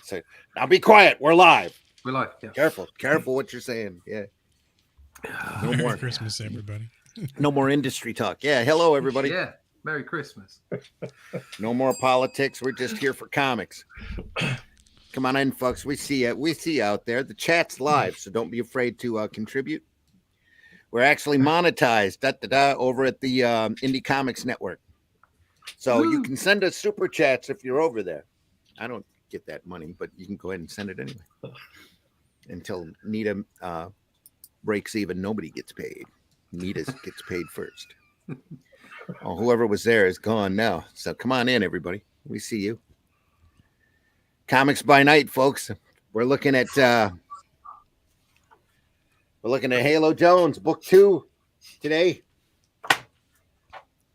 So, now be quiet. We're live. We're live. Yeah. Careful what you're saying. Yeah. No Merry more Christmas, everybody. No more industry talk. Yeah. Hello, everybody. Yeah. Merry Christmas. No more politics. We're just here for comics. Come on in, folks. We see you. We see you out there. The chat's live, so don't be afraid to contribute. We're actually monetized over at the Indie Comics Network. So you can send us super chats if you're over there. I don't get that money, but you can go ahead and send it anyway. Until Nita breaks even, nobody gets paid. Nita gets paid first. Oh, whoever was there is gone now. So come on in, everybody. We see you. Comics by Night, folks. We're looking at Halo Jones, book 2 today.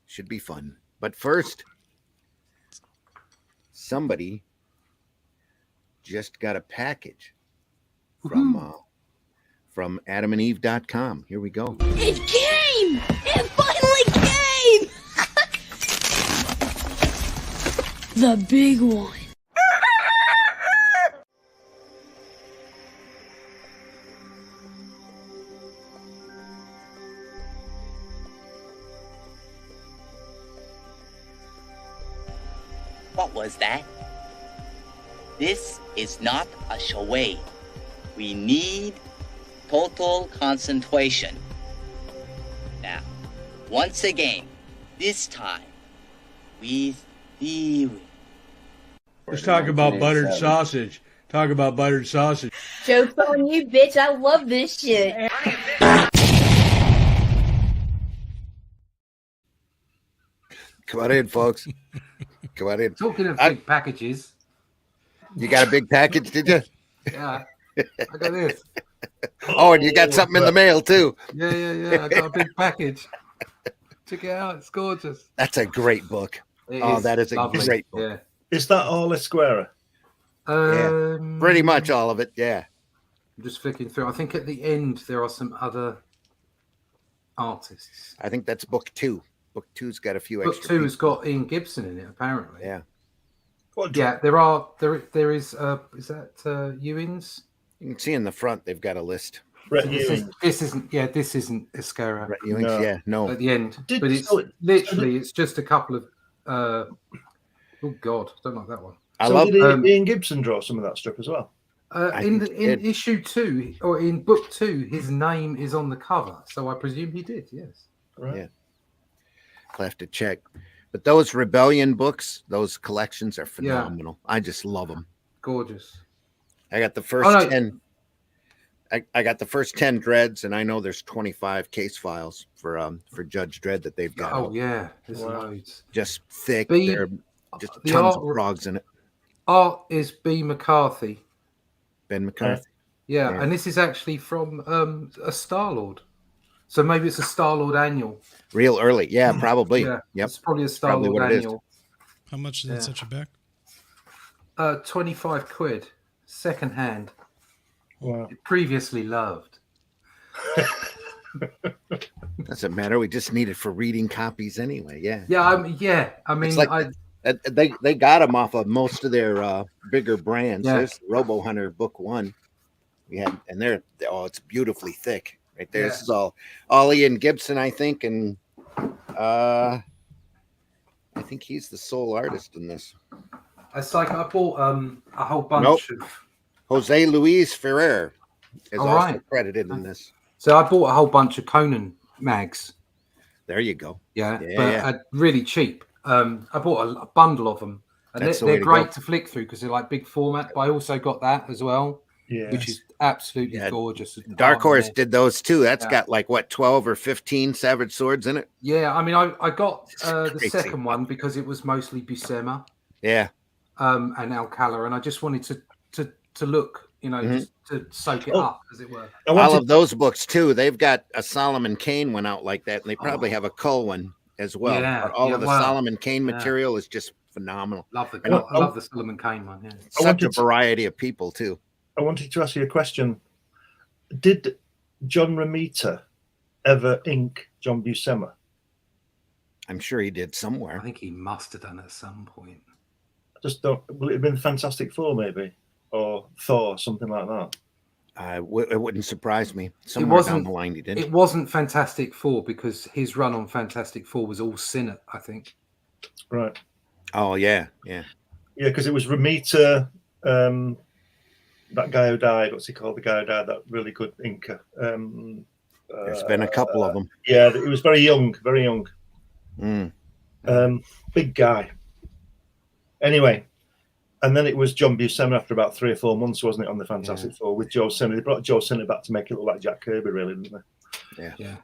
Should be fun. But first, somebody just got a package from adamandeve.com. Here we go. It came! It finally came! The big one. What was that? This is not a charade. We need total concentration. Now, once again, this time, with theory. Let's talk about buttered sausage. Talk about buttered sausage. Joke's on you, bitch. I love this shit. Come on in, folks. Come on in. Talking of big packages. You got a big package, did you? Yeah. I got this. Oh, and you got something in the mail, too. Yeah. I got a big package. Check it out. It's gorgeous. That's a great book. That is a great book. Yeah. Is that all Esquire? Yeah. Pretty much all of it, yeah. I'm just flicking through. I think at the end there are some other artists. I think that's book 2. Book 2's got a few Book extra. 2 has got Ian Gibson in it, apparently. Yeah. Yeah, there is that Ewins? You can see in the front they've got a list. This isn't Esquire. Brett Ewings, no. At the end. But it's just a couple of oh God, I don't like that one. Did Ian Gibson draw some of that stuff as well? In issue 2 or in book 2, his name is on the cover, so I presume he did. Yes. Right. Yeah. I'll have to check. But those Rebellion books, those collections are phenomenal. Yeah. I just love them. Gorgeous. I got the first 10. I got the first 10 Dreads, and I know there's 25 case files for Judge Dredd that they've got. Oh yeah, there's loads. Just thick. There are just tons of frogs in it. Art is B. McCarthy. Ben McCarthy. Yeah, and this is actually from a Star-Lord. So maybe it's a Star-Lord annual. Real early. Yeah, probably. Yeah, yep. It's probably a Star-Lord annual. How much is it such a back? 25 quid. Second hand. Wow. Previously loved. Doesn't matter. We just need it for reading copies anyway. Yeah. Yeah. I mean, it's like they got them off of most of their bigger brands. Yeah. There's Robo Hunter book 1. We had, and it's beautifully thick right there. Yeah. This is all Ian Gibson, I think, and I think he's the sole artist in this. It's like I bought a whole bunch of. Jose Luis Ferrer is also credited in this. So I bought a whole bunch of Conan mags. There you go. Yeah. Really cheap. I bought a bundle of them, and they're great to flick through because they're like big format. But I also got that as well, which is absolutely gorgeous. Dark Horse did those too. That's got like 12 or 15 Savage Swords in it. Yeah, I mean, I got the second one because it was mostly Buscema. Yeah. And Alcala, and I just wanted to look, just to soak it up, as it were. All of those books too. They've got a Solomon Kane one out like that, and they probably have a Cull one as well. Yeah, all of the Solomon Kane material is just phenomenal. I love the Solomon Kane one. Yeah, such a variety of people too. I wanted to ask you a question. Did John Romita ever ink John Buscema? I'm sure he did somewhere. I think he must have done at some point. Just don't. Will it have been Fantastic Four, maybe, or Thor, something like that? It wouldn't surprise me. Somewhere down the line, he did. It wasn't Fantastic Four because his run on Fantastic Four was all Sinnott, I think. Right. Oh yeah. Because it was Romita. That guy who died. What's he called? The guy who died. That really good inker. There's been a couple of them. Yeah, he was very young. Very young. Mm. Big guy. Anyway, and then it was John Buscema after about 3 or 4 months, wasn't it, on the Fantastic Four with Joe Sinnott. They brought Joe Sinnott back to make it look like Jack Kirby, really, didn't they? Yeah.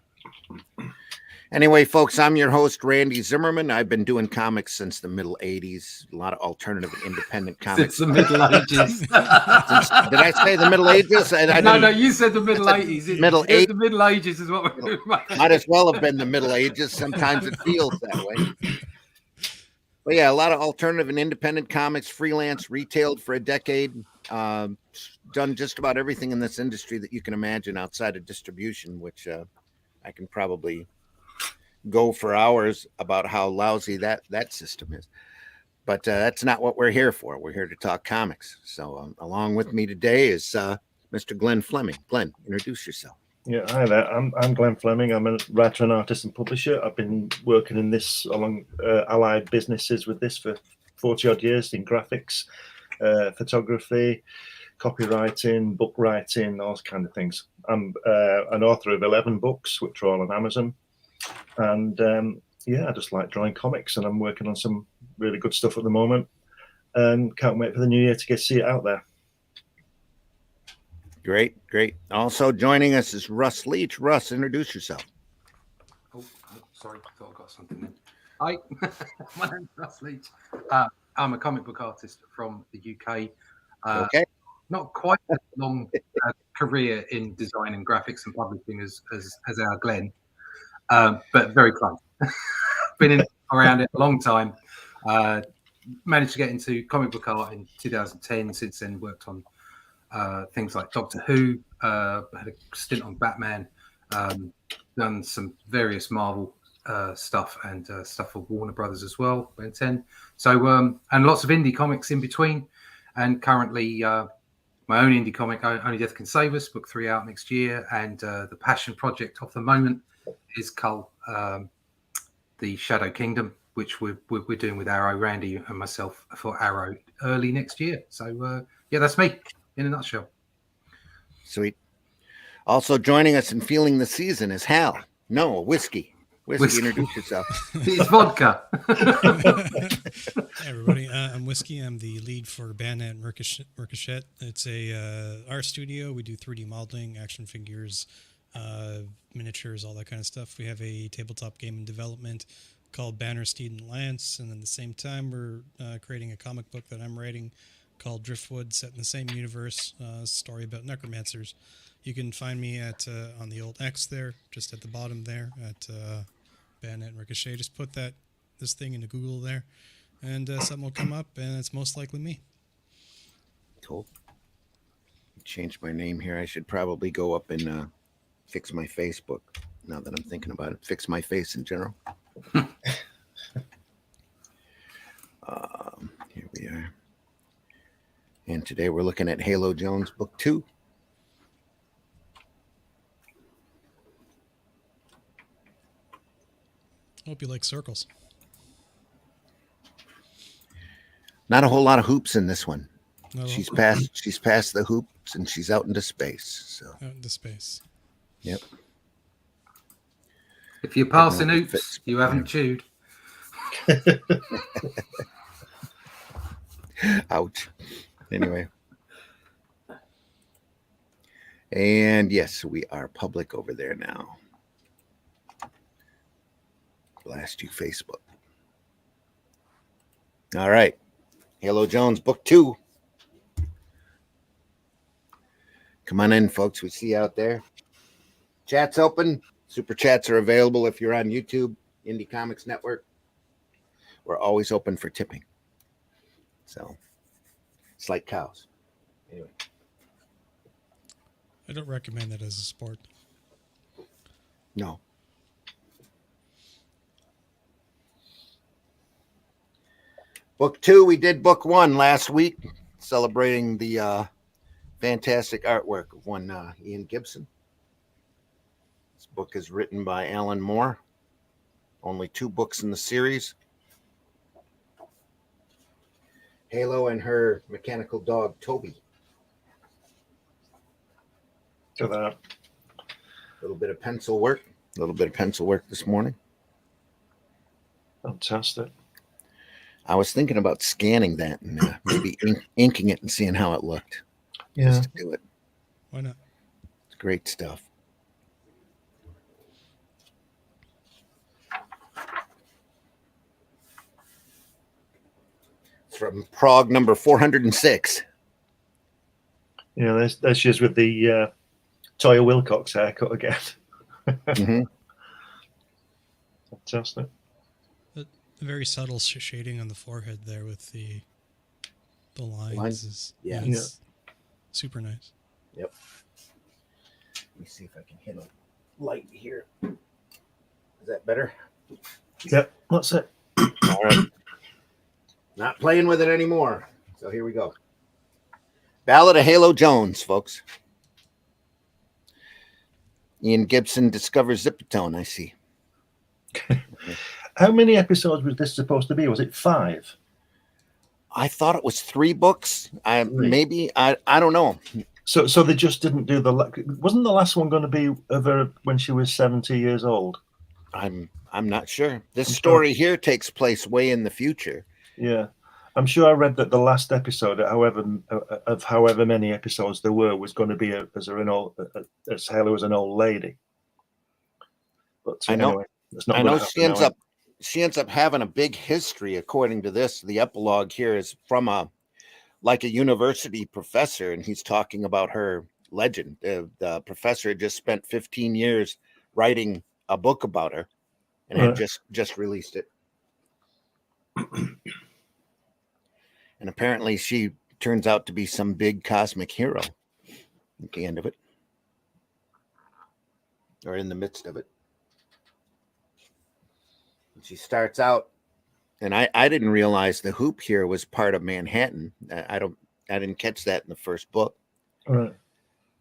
Anyway, folks, I'm your host, Randy Zimmerman. I've been doing comics since the middle 80s, a lot of alternative and independent comics. Since the Middle Ages. Did I say the Middle Ages? No, you said the Middle 80s. The Middle Ages is what we're doing. Might as well have been the Middle Ages. Sometimes it feels that way. But yeah, a lot of alternative and independent comics, freelance, retailed for a decade. Done just about everything in this industry that you can imagine outside of distribution, which I can probably go for hours about how lousy that system is. But that's not what we're here for. We're here to talk comics. So along with me today is Mr. Glenn Fleming. Glenn, introduce yourself. Yeah, hi there. I'm Glenn Fleming. I'm a writer and artist and publisher. I've been working in this along allied businesses with this for 40 odd years in graphics, photography, copywriting, book writing, all kind of things. I'm an author of 11 books, which are all on Amazon. And I just like drawing comics, and I'm working on some really good stuff at the moment, and can't wait for the new year to get see it out there. Great. Also joining us is Russ Leach. Russ, introduce yourself. Oh, sorry, I thought I got something then. Hi, my name's Russ Leach. I'm a comic book artist from the UK. Okay. Not quite a long career in design and graphics and publishing as our Glenn. But very close. Been around it a long time. Managed to get into comic book art in 2010. Since then, worked on things like Doctor Who. Had a stint on Batman. Done some various Marvel stuff and stuff for Warner Brothers as well. Ben 10. So and lots of indie comics in between. And currently my own indie comic, Only Death Can Save Us, book 3 out next year, and the passion project of the moment is Cull, the Shadow Kingdom, which we're doing with Arrow, Randy and myself for Arrow early next year. So that's me in a nutshell. Sweet. Also joining us and feeling the season is Hal. No, whiskey. Introduce yourself. It's vodka. Hey everybody, I'm Whiskey. I'm the lead for Bandit and Ricochet. It's our studio. We do 3D modeling, action figures, miniatures, all that kind of stuff. We have a tabletop game in development called Banner, Steed, and Lance, and at the same time we're creating a comic book that I'm writing called Driftwood, set in the same universe, story about necromancers. You can find me at on the old X there, just at the bottom there at Bandit and Ricochet. Just put this thing into Google there, and something will come up, and it's most likely me. Cool. Change my name here. I should probably go up and fix my Facebook. Now that I'm thinking about it, fix my face in general. Here we are. And today we're looking at Halo Jones, book 2. Hope you like circles. Not a whole lot of hoops in this one. No. She's past the hoops and she's out into space. So out into space. Yep. If you're passing hoops, you haven't chewed. Ouch. Anyway. And yes, we are public over there now. Blast you, Facebook. All right. Halo Jones, book 2. Come on in, folks. We see you out there. Chat's open. Super chats are available if you're on YouTube, Indie Comics Network. We're always open for tipping. So it's like cows. Anyway. I don't recommend that as a sport. No. Book 2, we did book 1 last week, celebrating the fantastic artwork of one Ian Gibson. This book is written by Alan Moore. Only 2 books in the series. Halo and her mechanical dog, Toby. Look at that. A little bit of pencil work. A little bit of pencil work this morning. Fantastic. I was thinking about scanning that and maybe inking it and seeing how it looked. Yeah. Just to do it. Why not? It's great stuff. It's from Prague number 406. Yeah, there she is with the Toya Wilcox haircut again. Mm-hmm. Fantastic. A very subtle shading on the forehead there with the lines. Is, Yeah. it's super nice. Yep. Let me see if I can hit a light here. Is that better? Yep, that's it. All right. Not playing with it anymore. So here we go. Ballad of Halo Jones, folks. Ian Gibson discovers Zipatone, I see. How many episodes was this supposed to be? Was it 5? I thought it was 3 books. I don't know. So they just didn't do wasn't the last one going to be of her when she was 70 years old? I'm not sure. This story here takes place way in the future. Yeah. I'm sure I read that the last episode, however many episodes there were, was going to be as Halo as an old lady. But I know. Anyway, it's not I gonna know happen she ends up having a big history. According to this, the epilogue here is from a university professor, and he's talking about her legend. The professor had just spent 15 years writing a book about her, and had just released it. And apparently she turns out to be some big cosmic hero at the end of it, or in the midst of it. And she starts out, and I didn't realize the hoop here was part of Manhattan. I didn't catch that in the first book. Right.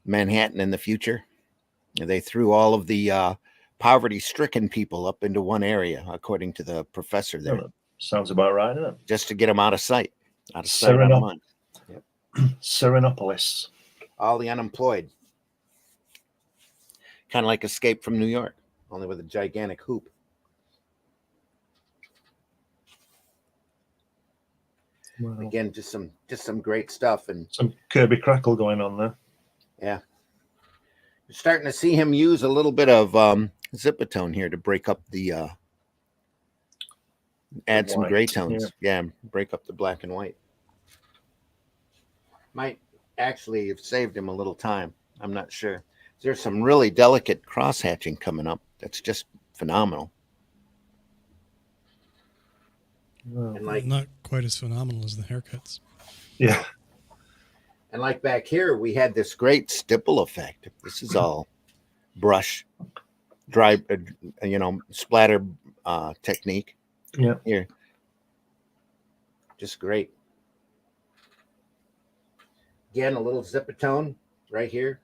Manhattan in the future. They threw all of the poverty-stricken people up into one area, according to the professor there. Sounds about right, isn't it? Just to get them out of sight. Out of sight, out of mind. Yep. Serenopolis. All the unemployed. Kind of like Escape from New York, only with a gigantic hoop. Wow. Again, just some great stuff, and some Kirby Crackle going on there. Yeah. You're starting to see him use a little bit of Zipatone here to break up the add some gray tones. Yeah, break up the black and white. Might actually have saved him a little time. I'm not sure. There's some really delicate cross hatching coming up. That's just phenomenal. Wow. And like not quite as phenomenal as the haircuts. Yeah. And like back here, we had this great stipple effect. This is all brush, dry, splatter technique. Yeah. Here. Just great. Again, a little Zipatone right here.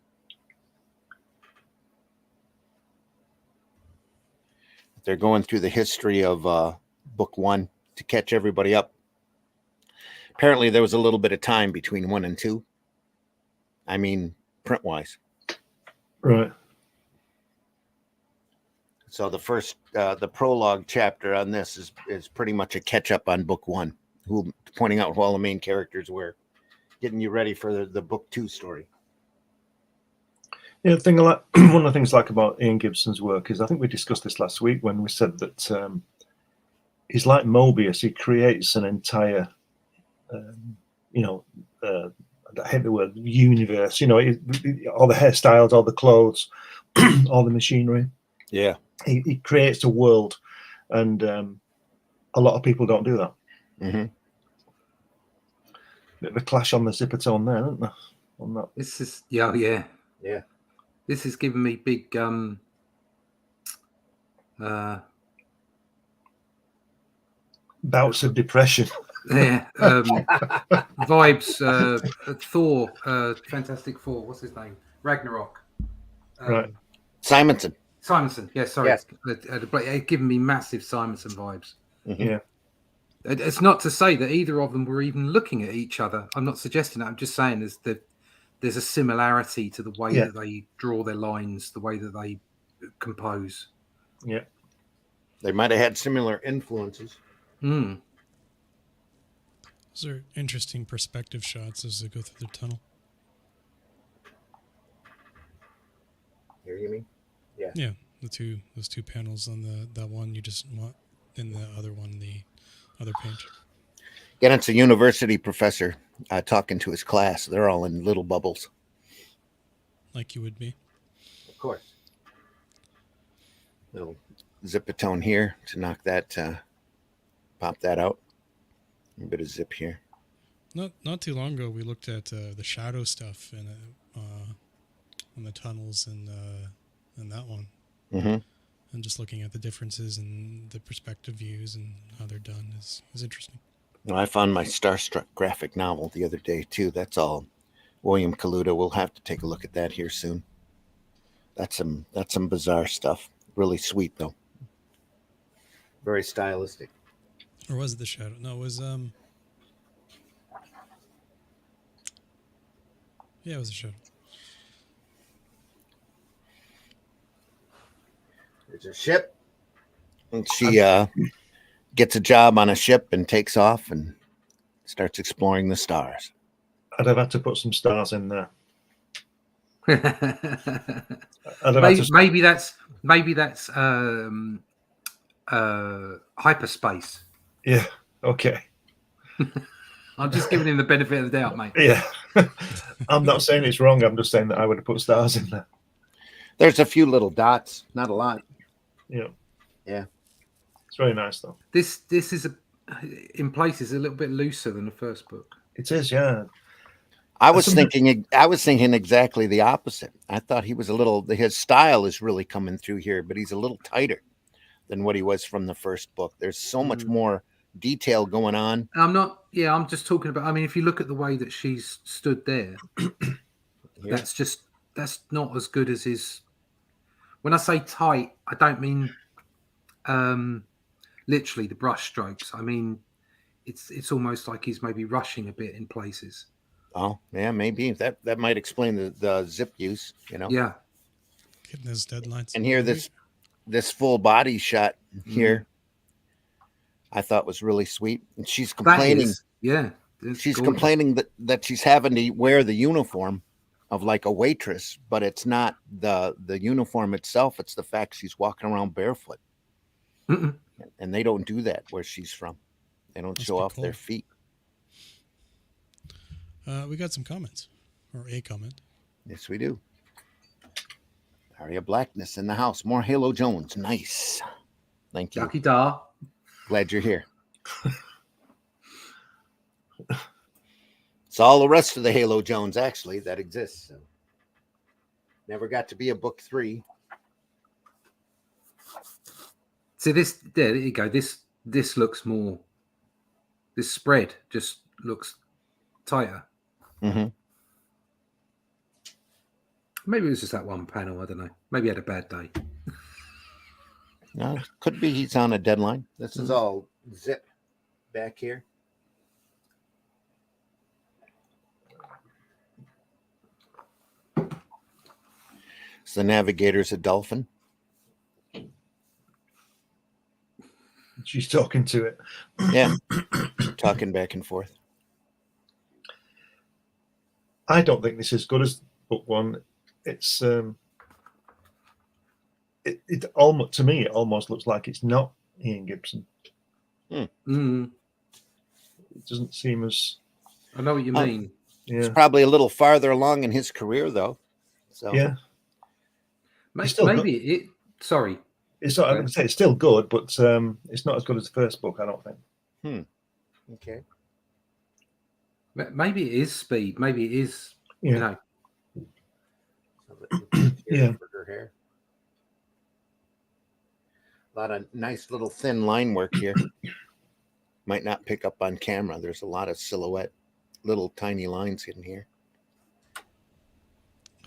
They're going through the history of book 1 to catch everybody up. Apparently, there was a little bit of time between 1 and 2. I mean, print-wise. Right. So the first, the prologue chapter on this is pretty much a catch-up on book 1, pointing out who all the main characters were, getting you ready for the book 2 story. Yeah, one of the things I like about Ian Gibson's work is, I think we discussed this last week when we said that he's like Mobius. He creates an entire, I hate the word universe. All the hairstyles, all the clothes, all the machinery. Yeah, he creates a world, and a lot of people don't do that. Mm-hmm. Bit of a clash on the Zipatone there, isn't there? On that. This is yeah. This is giving me big bouts of depression. Yeah. Vibes. Thor. Fantastic Four. What's his name? Ragnarok. Right. Simonson. Simonson. Yeah, sorry. Yes. It given me massive Simonson vibes. Yeah. It's not to say that either of them were even looking at each other. I'm not suggesting that. I'm just saying there's a similarity to the way Yeah. that they draw their lines, the way that they compose. Yeah. They might have had similar influences. Mm. Those are interesting perspective shots as they go through the tunnel. Here, you mean? Yeah, those two panels on that one you just want, and the other one, the other page. Again, it's a university professor talking to his class. They're all in little bubbles. Like you would be. Of course. Little zipatone here to knock that, pop that out. A bit of zip here. Not too long ago, we looked at the shadow stuff in the tunnels and that one, Mm-hmm. and just looking at the differences in the perspective views and how they're done is interesting. Well, I found my Starstruck graphic novel the other day too. That's all William Kaluta. We'll have to take a look at that here soon. That's some bizarre stuff. Really sweet though. Very stylistic. Or was it the shadow? No, it was yeah, it was a shadow. There's a ship. And she gets a job on a ship and takes off and starts exploring the stars. I'd have had to put some stars in there. maybe that's hyperspace. Yeah. Okay. I'm just giving him the benefit of the doubt, mate. Yeah. I'm not saying it's wrong. I'm just saying that I would have put stars in there. There's a few little dots, not a lot. Yeah. Yeah. It's very nice though. This is in places a little bit looser than the first book. It is, yeah. I was thinking exactly the opposite. I thought he was his style is really coming through here, but he's a little tighter than what he was from the first book. There's so much more detail going on. I'm just talking about, I mean, if you look at the way that she's stood there, that's not as good as his. When I say tight, I don't mean literally the brush strokes. I mean, it's almost like he's maybe rushing a bit in places. Oh, yeah, maybe that might explain the zip use, Yeah. Getting those deadlines. And here, this full body shot here, I thought was really sweet. And she's complaining. She's complaining that she's having to wear the uniform of like a waitress, but it's not the uniform itself. It's the fact she's walking around barefoot. Mm-mm. And they don't do that where she's from. They don't show off their feet. We got some comments, or a comment. Yes, we do. Aria Blackness in the house. More Halo Jones. Nice. Thank you. Lucky da. Glad you're here. It's all the rest of the Halo Jones, actually, that exists. So. Never got to be a book 3. So there you go. This looks more. This spread just looks tighter. Mm-hmm. Maybe it was just that one panel. I don't know. Maybe he had a bad day. No, could be he's on a deadline. This is all zip back here. So the navigator's a dolphin. She's talking to it. Yeah. Talking back and forth. I don't think this is as good as book 1. It's it almost, to me, it almost looks like it's not Ian Gibson. It doesn't seem as. I know what you mean. Yeah. It's probably a little farther along in his career, though. So yeah. Maybe it. Sorry. It's not. I'm going to say it's still good, but it's not as good as the first book. I don't think. Okay. Maybe it is speed. Maybe it is. Yeah. You know. Yeah. Her hair. A lot of nice little thin line work here. Might not pick up on camera. There's a lot of silhouette, little tiny lines in here.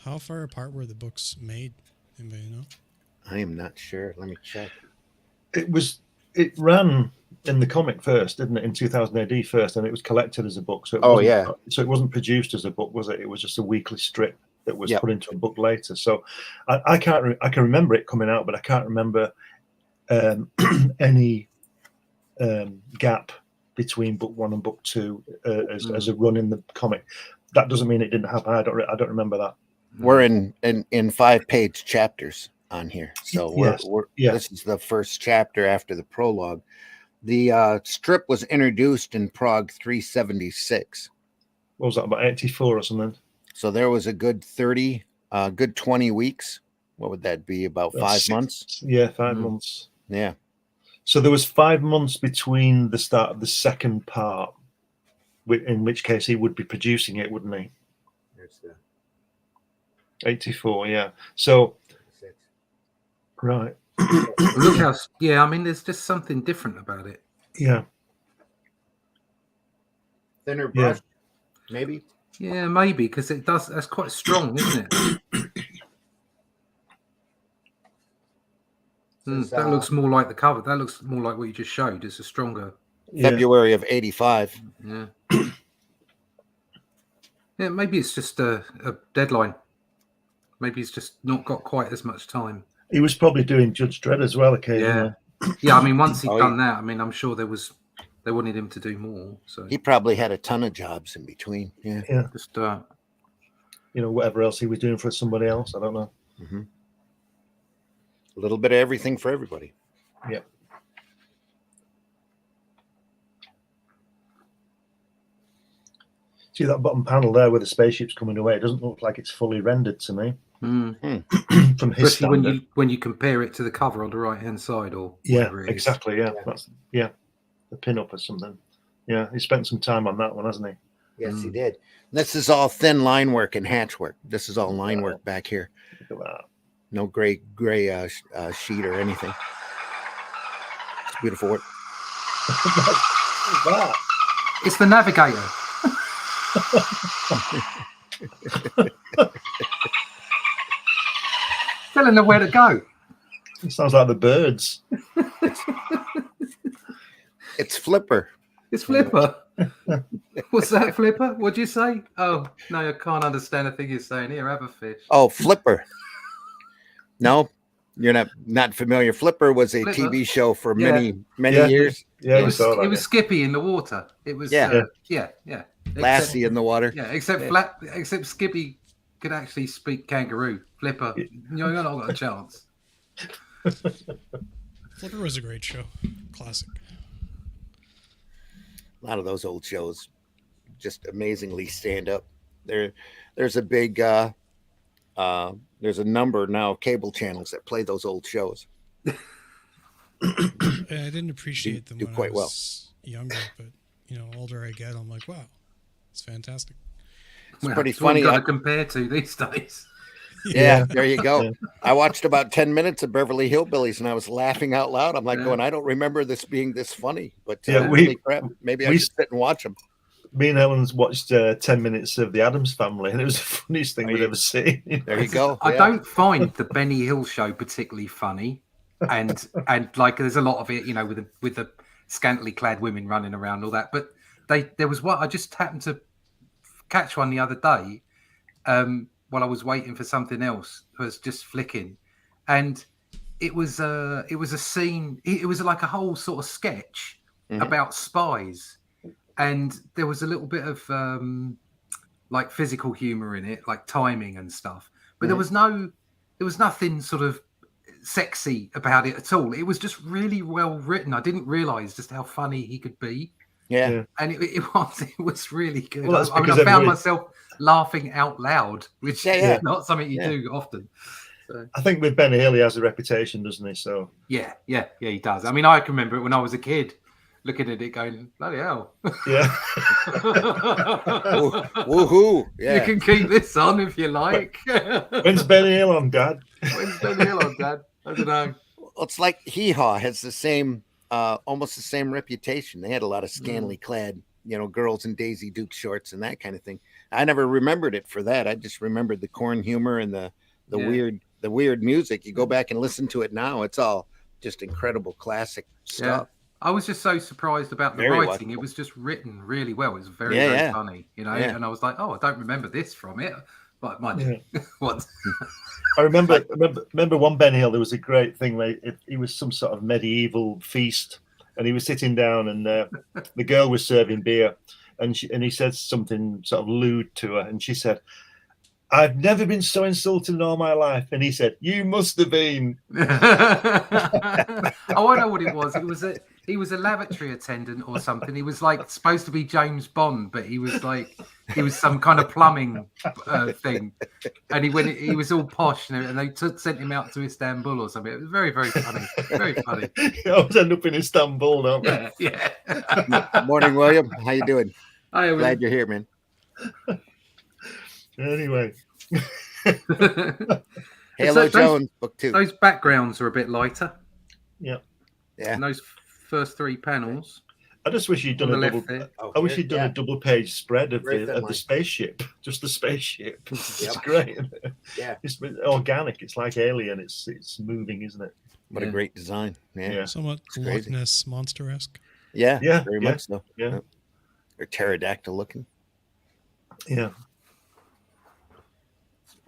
How far apart were the books made? Anybody know? I am not sure. Let me check. It ran in the comic first, didn't it? In 2000 AD first, and it was collected as a book. So it wasn't produced as a book, was it? It was just a weekly strip that was put into a book later. So I can remember it coming out, but I can't remember any gap between book 1 and book 2 as a run in the comic. That doesn't mean it didn't happen. I don't remember that. We're in 5-page chapters on here, so this is the first chapter after the prologue. The strip was introduced in Prague 376. What was that, about 84 or something? So there was a good 20 weeks. What would that be? About 5 months? Yeah, 5 months. Yeah. So there was 5 months between the start of the second part, in which case he would be producing it, wouldn't he? There's the 84, yeah. So, right. Look how, I mean, there's just something different about it. Yeah. Thinner brush, maybe? Yeah, maybe, because that's quite strong, isn't it? That looks more like the cover. That looks more like what you just showed. It's a stronger. February of 85. Yeah. Yeah, maybe it's just a deadline. Maybe he's just not got quite as much time. He was probably doing Judge Dredd as well occasionally. Yeah. I mean, once he'd done that, I mean, I'm sure they wanted him to do more. So he probably had a ton of jobs in between. Yeah. Just whatever else he was doing for somebody else. I don't know. Mm-hmm. A little bit of everything for everybody. Yep. See that bottom panel there with the spaceships coming away? It doesn't look like it's fully rendered to me. From his especially when you compare it to the cover on the right hand side, or exactly. Yeah, that's the pin up or something. Yeah, he spent some time on that one, hasn't he? Yes, he did. This is all thin line work and hatch work. This is all line work back here. Look at that. No gray sheet or anything. It's beautiful work. What's that? It's the navigator. Telling them where to go. It sounds like the birds. It's Flipper. It's Flipper. What's that, Flipper? What'd you say? Oh, no, I can't understand a thing you're saying. Here, have a fish. Oh, Flipper. No, you're not familiar. Flipper was a Flipper. TV show for many years. Yeah, it was Skippy in the water. It was Lassie in the water. Yeah, except Skippy could actually speak kangaroo. Flipper, you're not got a chance. Flipper was a great show. Classic. A lot of those old shows just amazingly stand up. There's a big there's a number now of cable channels that play those old shows. I didn't appreciate them do when quite I was younger, but older I get, I'm like, wow, it's fantastic. It's pretty funny. Got to compare to these days. Yeah, there you go. I watched about 10 minutes of Beverly Hillbillies and I was laughing out loud. I'm like going, I don't remember this being this funny, but holy crap, maybe I should sit and watch them. Me and Ellen's watched 10 minutes of The Addams Family, and it was the funniest thing we'd ever seen. There you go. I don't find the Benny Hill show particularly funny, and like there's a lot of it, with the scantily clad women running around and all that. But there was what I just happened to catch one the other day. While I was waiting for something else, I was just flicking, and it was a scene. It was like a whole sort of sketch about spies, and there was a little bit of like physical humor in it, like timing and stuff. But there was nothing sort of sexy about it at all. It was just really well written. I didn't realize just how funny he could be. Yeah. And it was really good. Well, I found myself laughing out loud, which is not something you do often. So. I think with Benny Hill, he has a reputation, doesn't he? So yeah, he does. I mean, I can remember it when I was a kid, looking at it, going, "Bloody hell!" Yeah. Woohoo! Yeah. You can keep this on if you like. When's Benny Hill on, Dad? When's Benny Hill on, Dad? I don't know. Well, it's like Hee Haw has the same almost the same reputation. They had a lot of scantily clad, girls in Daisy Duke shorts and that kind of thing. I never remembered it for that. I just remembered the corn humor and the weird music. You go back and listen to it now, it's all just incredible classic stuff. I was just so surprised about the Very writing. watchable. It was just written really well. It was very funny, Yeah. And I was like, oh, I don't remember this from it. But mind you, what? I remember one Ben Hill. There was a great thing where it was some sort of medieval feast, and he was sitting down, and the girl was serving beer, and he said something sort of lewd to her, and she said, "I've never been so insulted in all my life." And he said, "You must have been." Oh, I know what it was. He was a lavatory attendant or something. He was like supposed to be James Bond, but he was some kind of plumbing thing. And he was all posh, and they sent him out to Istanbul or something. It was very, very funny. Very funny. I always end up in Istanbul, don't we? Yeah. Morning, William. How you doing? Hi, Glad you're here, man. Anyway. Halo Jones, book 2. Those backgrounds are a bit lighter. Yeah. And those first 3 panels. I just wish you'd done on the a double. left there. I wish you'd done a double-page spread of Right the spaceship, just the spaceship. It's great. Yeah, it's organic. It's like Alien. It's moving, isn't it? what a great design. Yeah, Somewhat Loch crazy. Ness monster-esque. yeah, Yeah, very yeah, much so. yeah. Or pterodactyl looking. Yeah.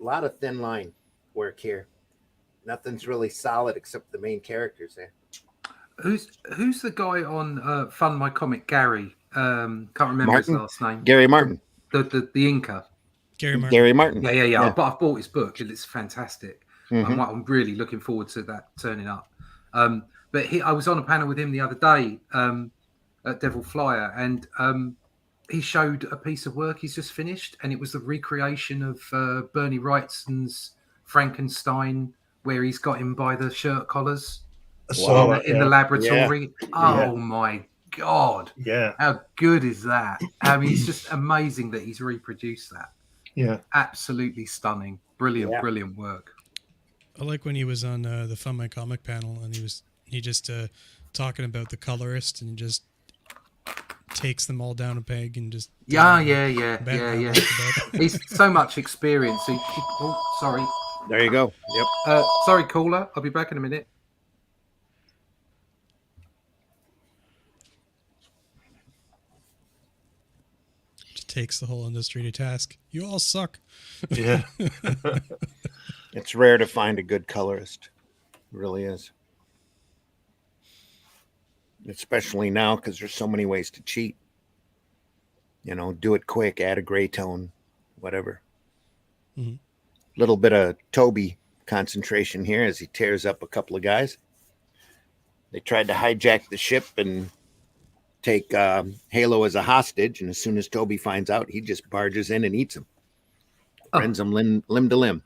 A lot of thin line work here. Nothing's really solid except the main characters there. Who's the guy on Fund My Comic? Gary. Can't remember Martin? his last name. Gary Martin. The Inca. Gary Martin. Gary Martin. Yeah. I've bought his book. It's fantastic. Mhm. I'm really looking forward to that turning up. But I was on a panel with him the other day at Devil Flyer, and he showed a piece of work he's just finished, and it was the recreation of Bernie Wrightson's Frankenstein, where he's got him by the shirt collars in the laboratory. Yeah. Oh my God. Yeah. How good is that? I mean, it's just amazing that he's reproduced that. Yeah. Absolutely stunning. Brilliant, Yeah. brilliant work. I like when he was on the Fun My Comic panel, and he just talking about the colorist, and just takes them all down a peg and just Yeah. He's so much experience. Sorry. There you go. Yep. Sorry, caller. I'll be back in a minute. just takes the whole industry to task. You all suck. Yeah. It's rare to find a good colorist. It really is. Especially now because there's so many ways to cheat. Do it quick, add a gray tone, whatever. Mhm. Little bit of Toby concentration here as he tears up a couple of guys. They tried to hijack the ship and take Halo as a hostage, and as soon as Toby finds out, he just barges in and eats him. Rends him limb to limb.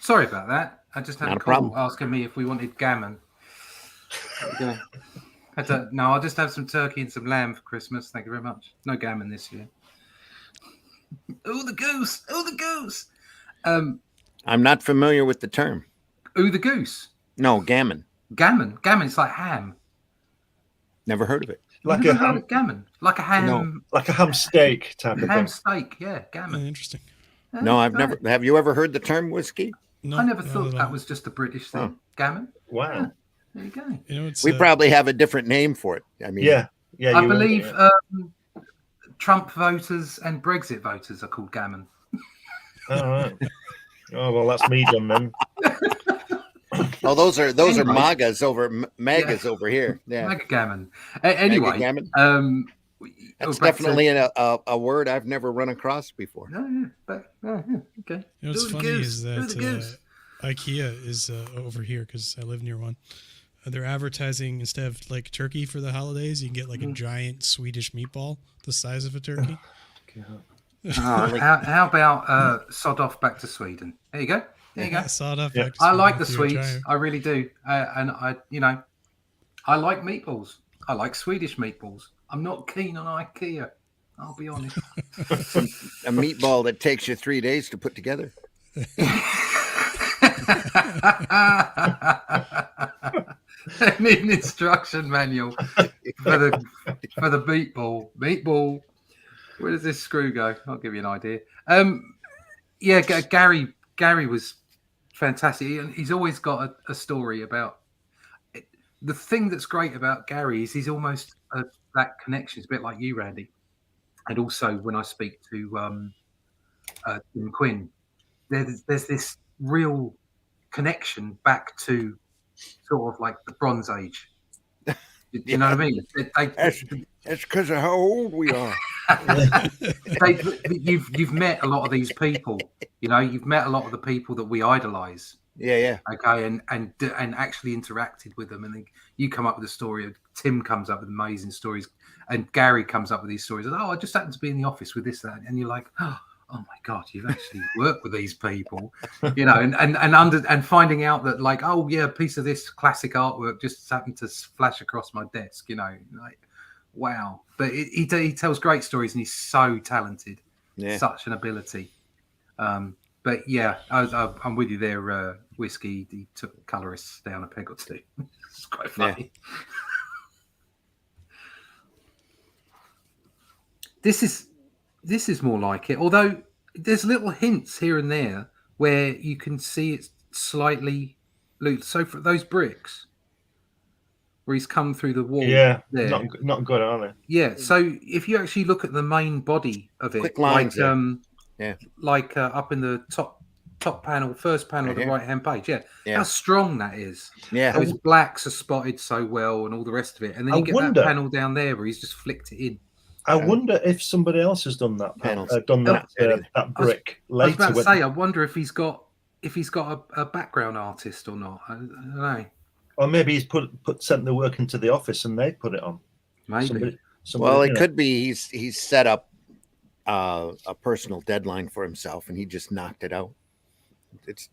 Sorry about that. I just had Not a a call problem. asking me if we wanted gammon. No, I'll just have some turkey and some lamb for Christmas. Thank you very much. No gammon this year. Oh, the goose! Oh, the goose! I'm not familiar with the term. Oh, the goose! No, gammon. Gammon. Gammon's like ham. Never heard of it. Like You've a never heard ham, of gammon. Like a ham. No. like a ham steak type of Ham thing. steak. Yeah, gammon. Interesting. No, I've Right. never. Have you ever heard the term whiskey? No, I never not thought at that all. was just a British thing. Oh. Gammon. Wow. There you go. It's We probably have a different name for it. I mean, Yeah. Yeah. I you believe were- Trump voters and Brexit voters are called gammon. All right. Oh well, that's me done then. Oh, those are Anyway. MAGAs over here. Yeah, Mega gammon. Anyway, gammon. That's back to- definitely a word I've never run across before. No, okay. What's Do the funny goose, is do the that goose. IKEA is over here because I live near one. They're advertising instead of like turkey for the holidays, you can get like a giant Swedish meatball the size of a turkey. How about sod off back to Sweden? There you go. There you go. Sawed off Yeah. back to I like the Sweden through a Swedes. giant- I really do. And I like meatballs. I like Swedish meatballs. I'm not keen on IKEA. I'll be honest. A meatball that takes you 3 days to put together. I need an instruction manual for the meatball. Meatball. Where does this screw go? I'll give you an idea. Yeah, Gary was fantastic, and he's always got a story about it. The thing that's great about Gary is he's almost that connection. It's a bit like you, Randy, and also when I speak to Tim Quinn, there's this real connection back to sort of like the Bronze Age. You know what I mean? That's because of how old we are. You've met a lot of these people. You know, you've met a lot of the people that we idolize. Yeah. Okay, and actually interacted with them, and then you come up with a story. Tim comes up with amazing stories, and Gary comes up with these stories. And, I just happened to be in the office with this, that, and you're like, oh my god, you've actually worked with these people, you know, and finding out that, like, oh yeah, a piece of this classic artwork just happened to flash across my desk, you know, like, wow. But he tells great stories, and he's so talented, such an ability. But yeah, I'm with you there, Whiskey. He took colorists down a peg or two. It's quite funny. Yeah. This is more like it, although there's little hints here and there where you can see it's slightly loose. So for those bricks, where he's come through the wall, not good, are they? Yeah. So if you actually look at the main body of it, quick lines, like up in the top panel, first panel of the right hand page, how strong that is. Yeah, those blacks are spotted so well, and all the rest of it, and then you get that panel down there where he's just flicked it in. I wonder if somebody else has done that panel, that brick later. I was about to say, I wonder if he's got a background artist or not. I don't know. Or maybe he's sent the work into the office and they put it on. Maybe. Somebody, it could be he's set up a personal deadline for himself and he just knocked it out.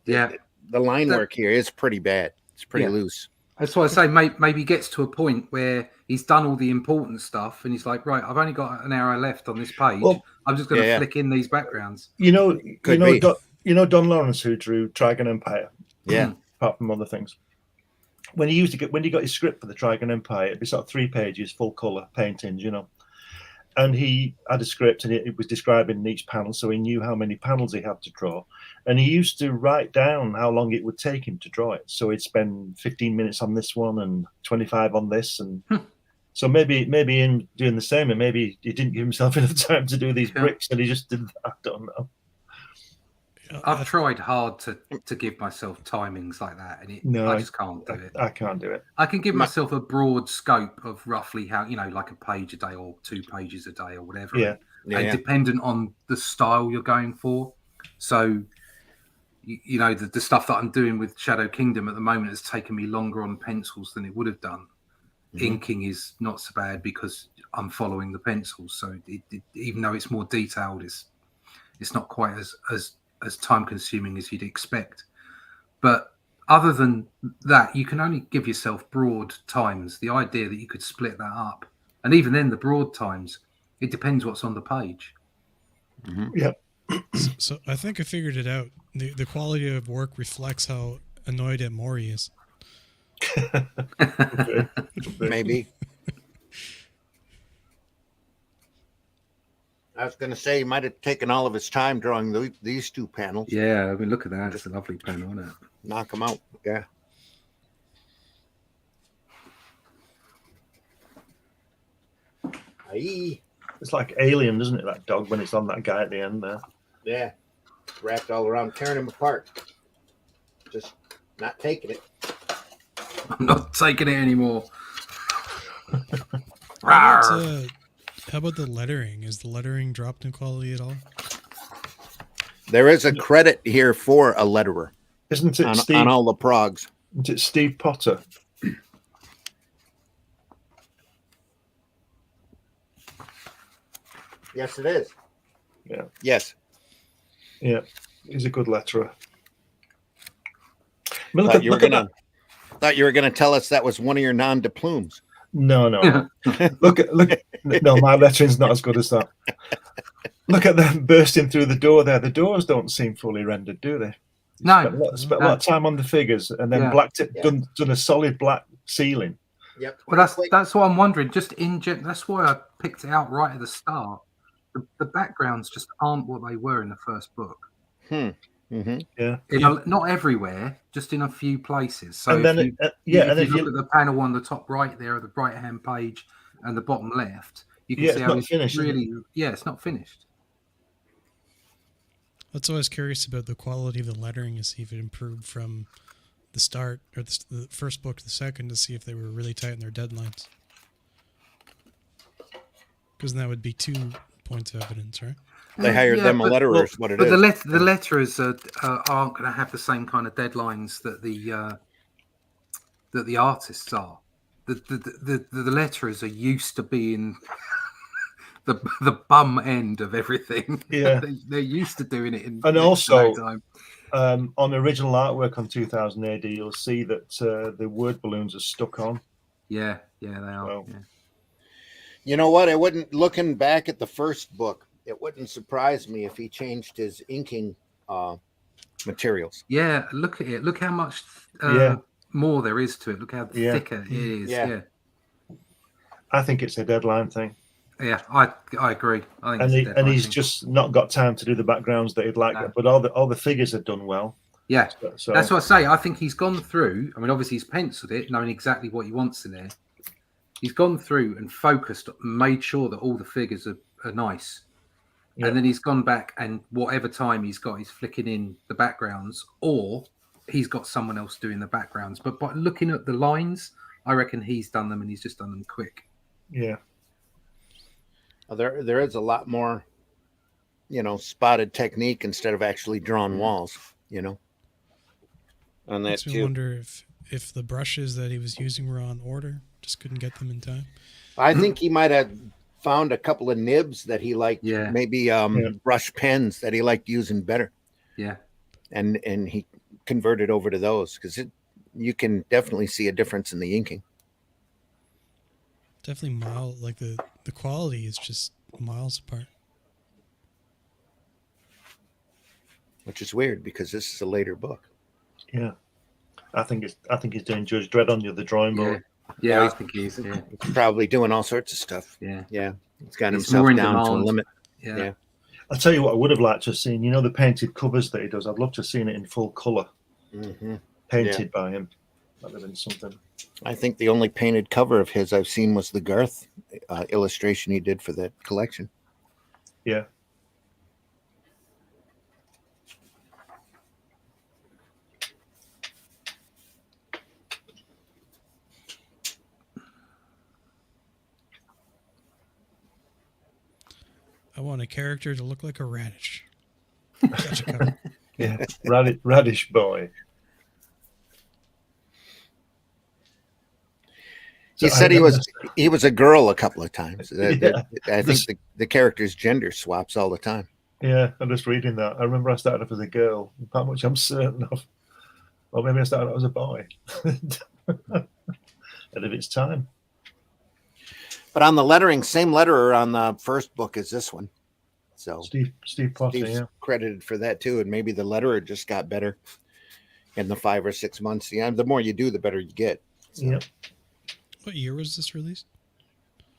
The line work here is pretty bad. It's pretty loose. That's why I say maybe he gets to a point where he's done all the important stuff and he's like, right, I've only got an hour left on this page. Well, I'm just going to flick in these backgrounds. You know Don Lawrence, who drew Trigon Empire. Yeah. Apart from other things. When he got his script for the Trigon Empire, it'd be sort of 3 pages, full color paintings, you know. And he had a script and it was describing each panel, so he knew how many panels he had to draw. And he used to write down how long it would take him to draw it. So he'd spend 15 minutes on this one and 25 on this. And so maybe in doing the same, and maybe he didn't give himself enough time to do these bricks and he just did that. I don't know. I've tried hard to give myself timings like that, and I just can't do it. I can't do it. I can give myself a broad scope of roughly how, you know, like a page a day or 2 pages a day or whatever. Yeah. And dependent on the style you're going for. So, you know, the stuff that I'm doing with Shadow Kingdom at the moment has taken me longer on pencils than it would have done. Mm-hmm. Inking is not so bad because I'm following the pencils. So even though it's more detailed, it's not quite as time consuming as you'd expect. But other than that, you can only give yourself broad times. The idea that you could split that up, and even then the broad times, it depends what's on the page. Mm-hmm. Yep. So I think I figured it out. The quality of work reflects how annoyed at Maury is. Okay. Maybe. I was going to say he might have taken all of his time drawing these 2 panels. Yeah, I mean, look at that. It's a lovely panel, isn't it? Knock them out. Yeah. Aye. It's like Alien, isn't it, that dog, when it's on that guy at the end there? Yeah. Wrapped all around, tearing him apart. Just not taking it. I'm not taking it anymore. How about the lettering? Is the lettering dropped in quality at all? There is a credit here for a letterer. Isn't it Steve? On all the progs. Isn't it Steve Potter? Yes, it is. Yeah. Yes. Yeah. He's a good letterer. Thought you were gonna tell us that was one of your non-diplomes. No. look at no, my lettering's not as good as that. Look at them bursting through the door there. The doors don't seem fully rendered, do they? No. Spent a lot of time on the figures, and then done a solid black ceiling. Yep. Well, that's what I'm wondering. Just that's why I picked it out right at the start. The backgrounds just aren't what they were in the first book. Yeah. Not everywhere, just in a few places. So And then if you look at the panel on the top right there, the right hand page, and the bottom left, you can see how it's finished. Really, it's not finished. That's always curious about the quality of the lettering, to see if it improved from the start or the first book to the second, to see if they were really tight in their deadlines. Because that would be 2 points of evidence, right? They hired them a letterer, is what it is. But the letterers aren't going to have the same kind of deadlines that the artists are. The letterers are used to being the bum end of everything. Yeah, they're used to doing it in. And also, time. On original artwork on 2000 AD, you'll see that the word balloons are stuck on. Yeah, they are. Well, yeah. You know what? Looking back at the first book, it wouldn't surprise me if he changed his inking materials. Yeah, look at it. Look how much more there is to it. Look how thicker it is. Yeah. I think it's a deadline thing. Yeah, I agree. I think and he's just not got time to do the backgrounds that he'd like. No. But all the figures are done well. Yeah, so that's what I say. I think he's gone through. I mean, obviously he's penciled it, knowing exactly what he wants in there. He's gone through and focused, made sure that all the figures are nice. Yeah. And then he's gone back, and whatever time he's got, he's flicking in the backgrounds, or he's got someone else doing the backgrounds. But by looking at the lines, I reckon he's done them, and he's just done them quick. Yeah. There is a lot more, spotted technique instead of actually drawn walls, And that makes me wonder if the brushes that he was using were on order, just couldn't get them in time. I think he might have found a couple of nibs that he liked, maybe brush pens that he liked using better. Yeah. And he converted over to those, because you can definitely see a difference in the inking. Definitely mild, like the quality is just miles apart. Which is weird, because this is a later book. Yeah. I think he's doing Judge Dredd on the other drawing board. Yeah, I think he's probably doing all sorts of stuff. Yeah. He's got himself down to a limit. Yeah. I'll tell you what I would have liked to have seen, the painted covers that he does. I'd love to have seen it in full color, painted by him. That would have been something. I think the only painted cover of his I've seen was the Garth illustration he did for that collection. Yeah. I want a character to look like a radish. Yeah, radish boy. He said he was a girl a couple of times. I think the character's gender swaps all the time. Yeah, I'm just reading that. I remember I started off as a girl. That much I'm certain of. Or maybe I started off as a boy. Ahead of its time. But on the lettering, same letterer on the first book as this one. So Steve Potter, credited for that too. And maybe the letterer just got better in the 5 or 6 months. Yeah, the more you do, the better you get. So. Yep. What year was this released?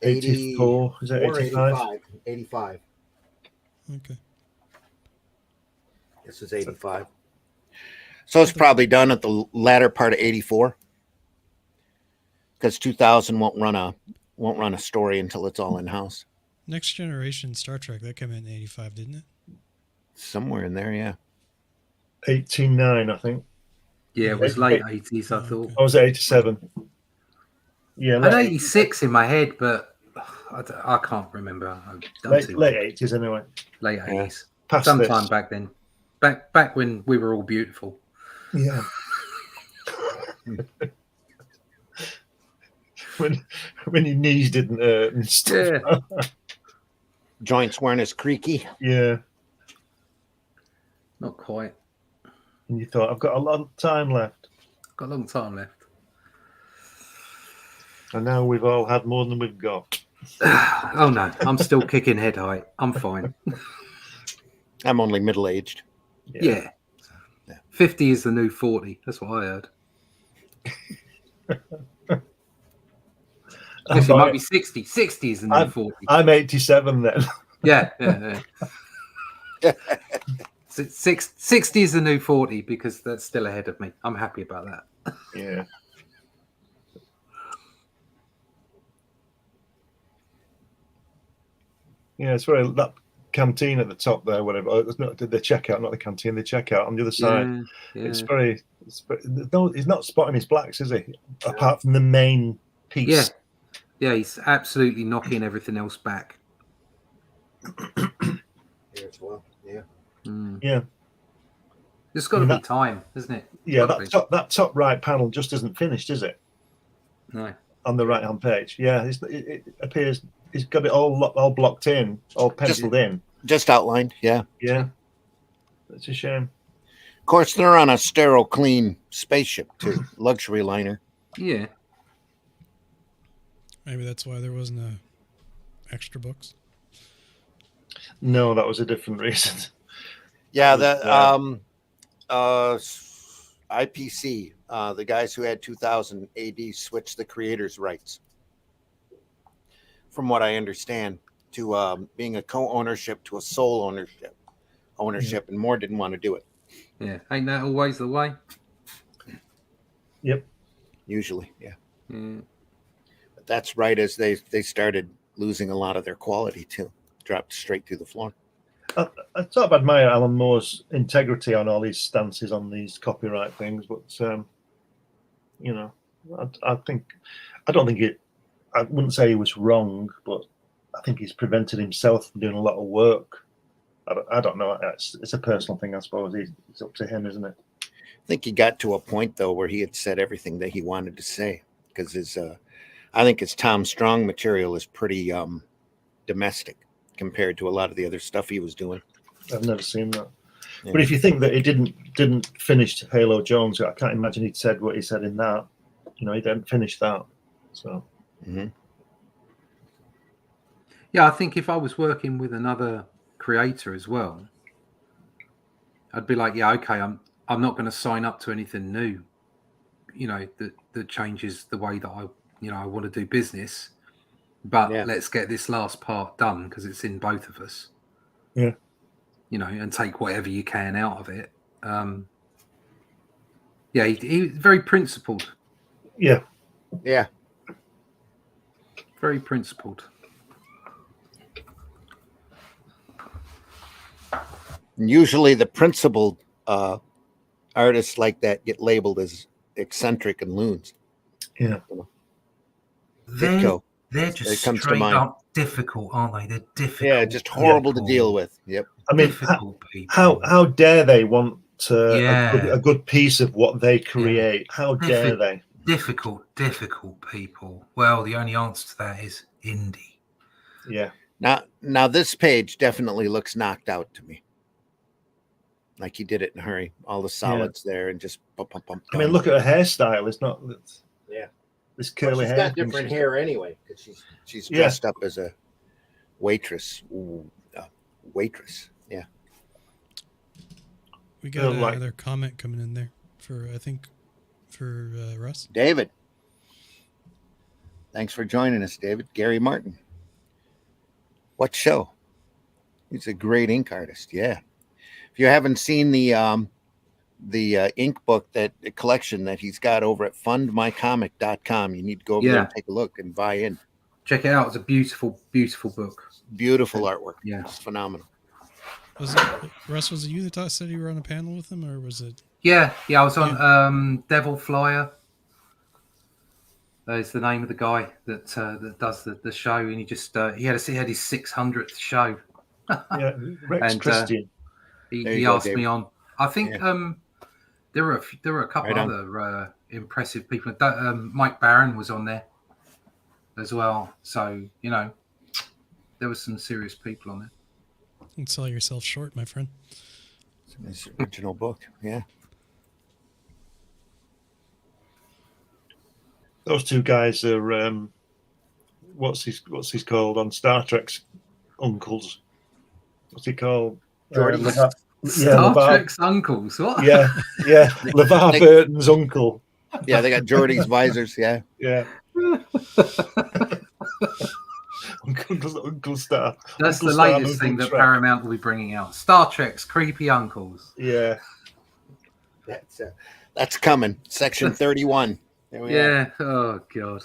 84. Is that 85? 85. Okay. This is 85. So it's probably done at the latter part of 84. Because 2000 won't run a story until it's all in house. Next Generation Star Trek, that came in 85, didn't it? Somewhere in there, yeah. 89, I think. Yeah, it was late 80s, I thought. I was 87. Yeah, I had 86 in my head, but I can't remember. Late 80s anyway. Late 80s. Yeah. Sometime back then. Back when we were all beautiful. Yeah. when your knees didn't hurt and stuff. Yeah. Joints weren't as creaky. Yeah. Not quite. And you thought, I've got a lot of time left. Got a long time left. And now we've all had more than we've got. Oh no, I'm still kicking head height. I'm fine. I'm only middle-aged. Yeah. 50 is the new 40. That's what I heard. Yes, it might be 60. 60 is the new 40. I'm 87 then. Yeah. 60 is the new 40 because that's still ahead of me. I'm happy about that. Yeah. Yeah, it's very that canteen at the top there, whatever. Oh, it's not the checkout, not the canteen, the checkout on the other side. Yeah. It's very. No, he's not spotting his blacks, is he? Apart from the main piece. Yeah, he's absolutely knocking everything else back. Here as well. Yeah. Yeah. There's got to be time, isn't it? Yeah, that top right panel just isn't finished, is it? No. On the right hand page. Yeah, it appears he's got it all blocked in, all penciled in. Just outlined, yeah. Yeah. That's a shame. Of course, they're on a sterile, clean spaceship too, luxury liner. Yeah. Maybe that's why there wasn't extra books. No, that was a different reason. Yeah, that IPC, the guys who had 2000 AD switched the creators' rights, from what I understand, to being a co-ownership to a sole ownership, and Moore didn't want to do it. Yeah, ain't that always the way? Yep. Usually, yeah. But that's right as they started losing a lot of their quality too, dropped straight through the floor. I sort of admire Alan Moore's integrity on all these stances on these copyright things, but I wouldn't say he was wrong, but I think he's prevented himself from doing a lot of work. I don't know. It's a personal thing, I suppose. It's up to him, isn't it? I think he got to a point though where he had said everything that he wanted to say, because I think his Tom Strong material is pretty domestic compared to a lot of the other stuff he was doing. I've never seen that. Yeah. But if you think that he didn't finish Halo Jones, I can't imagine he'd said what he said in that. He didn't finish that. So. Mm-hmm. Yeah, I think if I was working with another creator as well, I'd be like, yeah, okay, I'm not going to sign up to anything new, that changes the way that I want to do business. But let's get this last part done because it's in both of us. Yeah. And take whatever you can out of it. Yeah, he's very principled. Yeah. Yeah. Very principled. And usually the principled artists like that get labeled as eccentric and loons. Yeah. They're just straight up difficult, aren't they? They're difficult. Yeah, just horrible to deal with. Yep. I mean, how dare they want a good piece of what they create? Yeah. How dare they? Difficult people. Well, the only answer to that is indie. Yeah. Now this page definitely looks knocked out to me. Like he did it in a hurry. All the solids there and just bump. I mean, look at her hairstyle. It's not. Yeah. This curly hair. She's got different hair anyway because she's dressed up as a waitress. Waitress. Yeah. We got another comment coming in there for Russ. David. Thanks for joining us, David. Gary Martin. What show? He's a great ink artist. Yeah. If you haven't seen the ink book collection that he's got over at fundmycomic.com, you need to go over there and take a look and buy in. Check it out. It's a beautiful, beautiful book. Beautiful artwork. Yeah. It's phenomenal. Russ, was it you that said you were on a panel with him, or was it? Yeah, I was on Devil Flyer. Is the name of the guy that does the show, and he just he had his 600th show. Yeah, Rex Christian. He asked me on. I think there were a couple other impressive people. Mike Barron was on there as well. So there was some serious people on there. Don't sell yourself short, my friend. It's an original book, yeah. Those two guys are what's he called on Star Trek's uncles? What's he called? Star Trek's uncles. What? Yeah. LeVar Burton's uncle. Yeah, they got Geordie's visors. Yeah. Yeah. Uncle Star. That's Uncle the Star, latest thing Uncle that Trek. Paramount will be bringing out. Star Trek's creepy uncles. Yeah. That's coming. Section 31. There we are. Yeah. Oh god.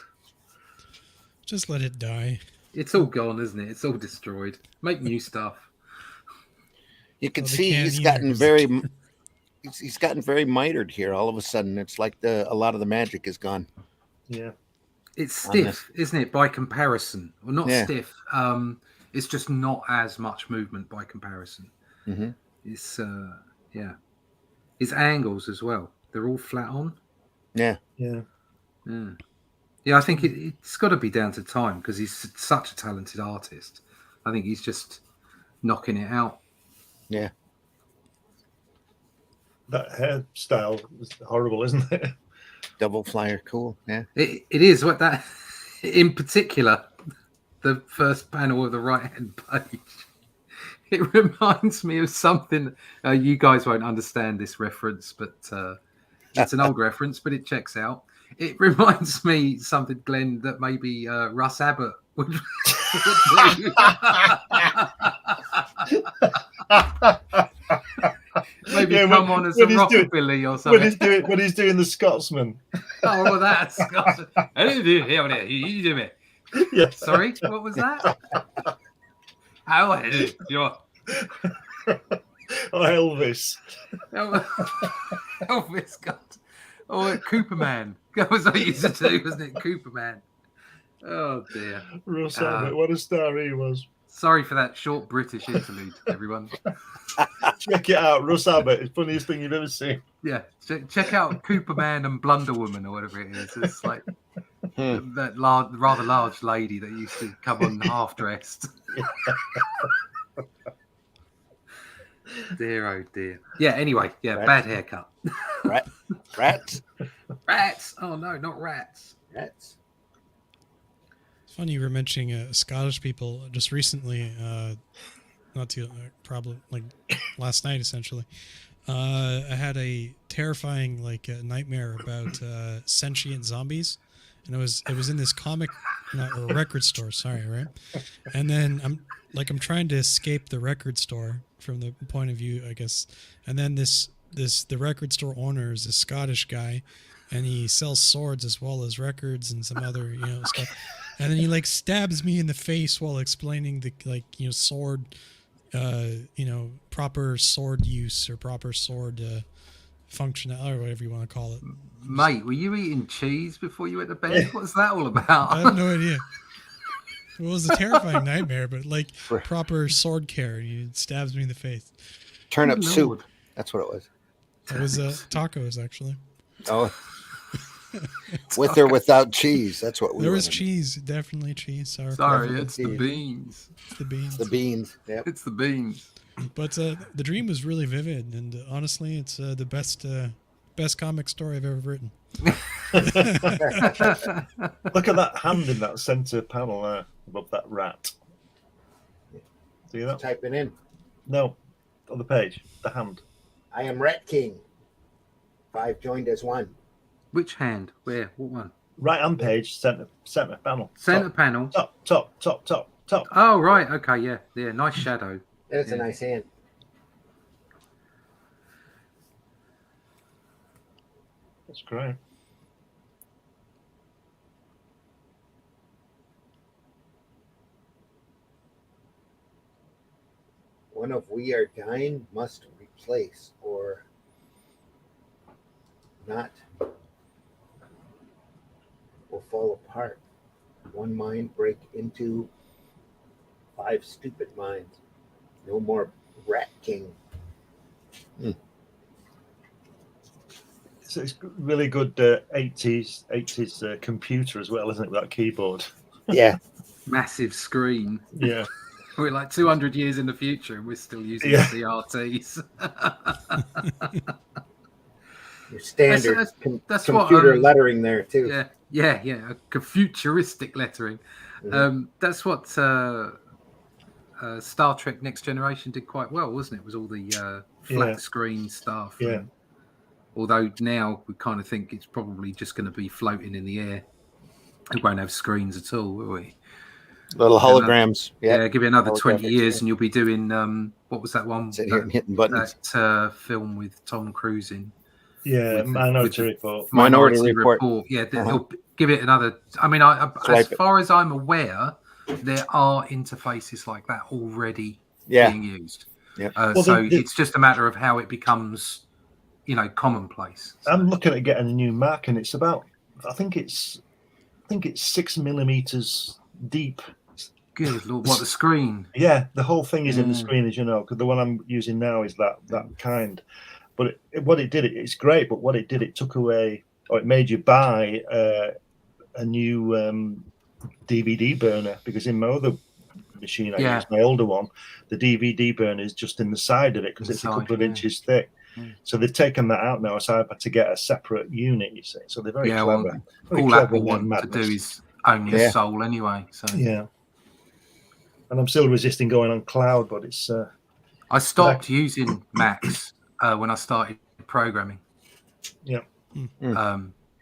Just let it die. It's all gone, isn't it? It's all destroyed. Make new stuff. You can Well, they see can't he's either, gotten 'cause very he's gotten very mitered here. All of a sudden, it's like a lot of the magic is gone. Yeah. It's On this. stiff, isn't it? By comparison, well, not Yeah. stiff. It's just not as much movement by comparison. Mhm. It's yeah. His angles as well. They're all flat on. Yeah. Yeah. Yeah. Yeah, I think it's got to be down to time because he's such a talented artist. I think he's just knocking it out. Yeah. That hairstyle is horrible, isn't it? Double flyer. Cool. Yeah. It is what that, in particular, the first panel of the right-hand page. It reminds me of something. You guys won't understand this reference, but it's an old reference, but it checks out. It reminds me something, Glenn, that maybe Russ Abbott would do. Maybe come on as a rockabilly or something. When he's doing the Scotsman. Oh, well, that's Yeah. Sorry, what was that? How is your Elvis. Elvis got Cooperman. That was what he used to do, wasn't it? Cooperman. Oh dear. Russ Abbott, what a star he was. Sorry for that short British interlude, everyone. Check it out, Russ Abbott. It's the funniest thing you've ever seen. Yeah, check out Cooperman and Blunder Woman or whatever it is. It's like that rather large lady that used to come on half dressed. Dear, oh dear. Yeah, anyway, yeah, Rats. bad haircut. Rats. Rats. Oh no, not rats. Rats. It's funny you were mentioning Scottish people just recently, not too probably like last night essentially. I had a terrifying nightmare about sentient zombies, and it was in this comic or record store. Sorry, right? And then I'm trying to escape the record store from the point of view, I guess. And then the record store owner is a Scottish guy, and he sells swords as well as records and some other stuff. And then he stabs me in the face while explaining the sword, proper sword use or proper sword function or whatever you want to call it. Mate, were you eating cheese before you went to bed? What's that all about? I have no idea. It was a terrifying nightmare, but proper sword care. He stabs me in the face. Turnip soup. That's what it was. It was tacos, actually. Oh. With or without cheese. That's what we There was cheese. Definitely cheese. Sorry, it's the beans. It's the beans. The beans. Yep. It's the beans. But the dream was really vivid, and honestly, it's the best comic story I've ever written. Look at that hand in that center panel there above that rat. See that? Type it in. No, on the page. The hand. I am Rat King. 5 joined as 1. Which hand? Where? What one? Right hand page, center panel. Center panel. Top. Oh, right. Okay, yeah. Yeah, nice shadow. That's a nice hand. That's great. One of we are dying must replace or not will fall apart. One mind break into 5 stupid minds. No more Rat King. So it's really good 80s computer as well, isn't it? With that keyboard. Yeah. Massive screen. Yeah. We're like 200 years in the future and we're still using CRTs. Your standard that's computer what, lettering there too. Yeah. Futuristic lettering. Mm-hmm. That's what Star Trek Next Generation did quite well, wasn't it? It was all the flat screen stuff. Yeah. Although now we kind of think it's probably just going to be floating in the air. We won't have screens at all, will we? Little holograms. Yeah, give it another 20 Holographics, years yeah. and you'll be doing what was that one? Sitting here and hitting buttons. That film with Tom Cruise in. Yeah, Minority Report. Minority Report. Yeah, they'll give it another. I mean, as Swipe it. far as I'm aware, there are interfaces like that already Yeah. being used. Yep. So it's just a matter of how it becomes, commonplace. So. I'm looking at getting a new Mac, and it's about, I think it's 6 millimeters deep. Good Lord, what, the screen? Yeah, the whole thing is in the screen, as you know, because the one I'm using now is that kind. But what it did, it's great. But what it did, it took away, or it made you buy a new DVD burner, because in my other machine I use, my older one, the DVD burner is just in the side of it because it's a couple of inches thick. So they've taken that out now, so I've had to get a separate unit, you see. So they're very clever. Well, all Apple want to do is own your soul anyway. So yeah. And I'm still resisting going on cloud, but it's... I stopped using Macs when I started programming. Yeah.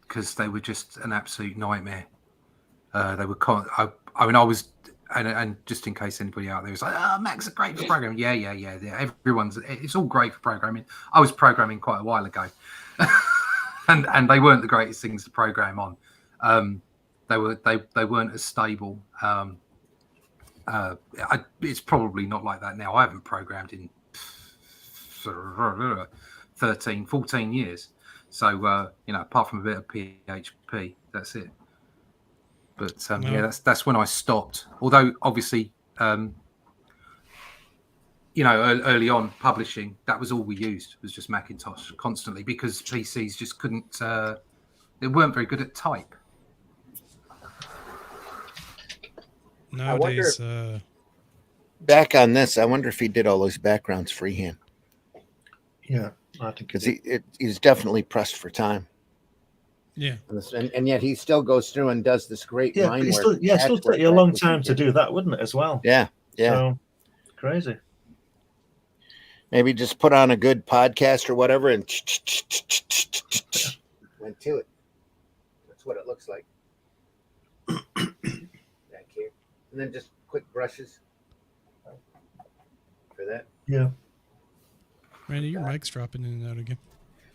Because they were just an absolute nightmare. They were... I was... And just in case anybody out there is like, Macs are great for programming. Yeah. It's all great for programming. I was programming quite a while ago, and they weren't the greatest things to program on. They weren't as stable. It's probably not like that now. I haven't programmed in 13, 14 years. So apart from a bit of PHP, that's it. But that's when I stopped. Although obviously, early on publishing, that was all we used, was just Macintosh constantly, because PCs just couldn't. They weren't very good at type. Nowadays, back on this, I wonder if he did all those backgrounds freehand. Yeah, I think because he's definitely pressed for time. Yeah, and yet he still goes through and does this great mind work. It still take you a long time to do that, wouldn't it, as well? Yeah. So, crazy. Maybe just put on a good podcast or whatever and went to it. That's what it looks like. Back here. And then just quick brushes for that. Yeah. Randy, your mic's dropping in and out again.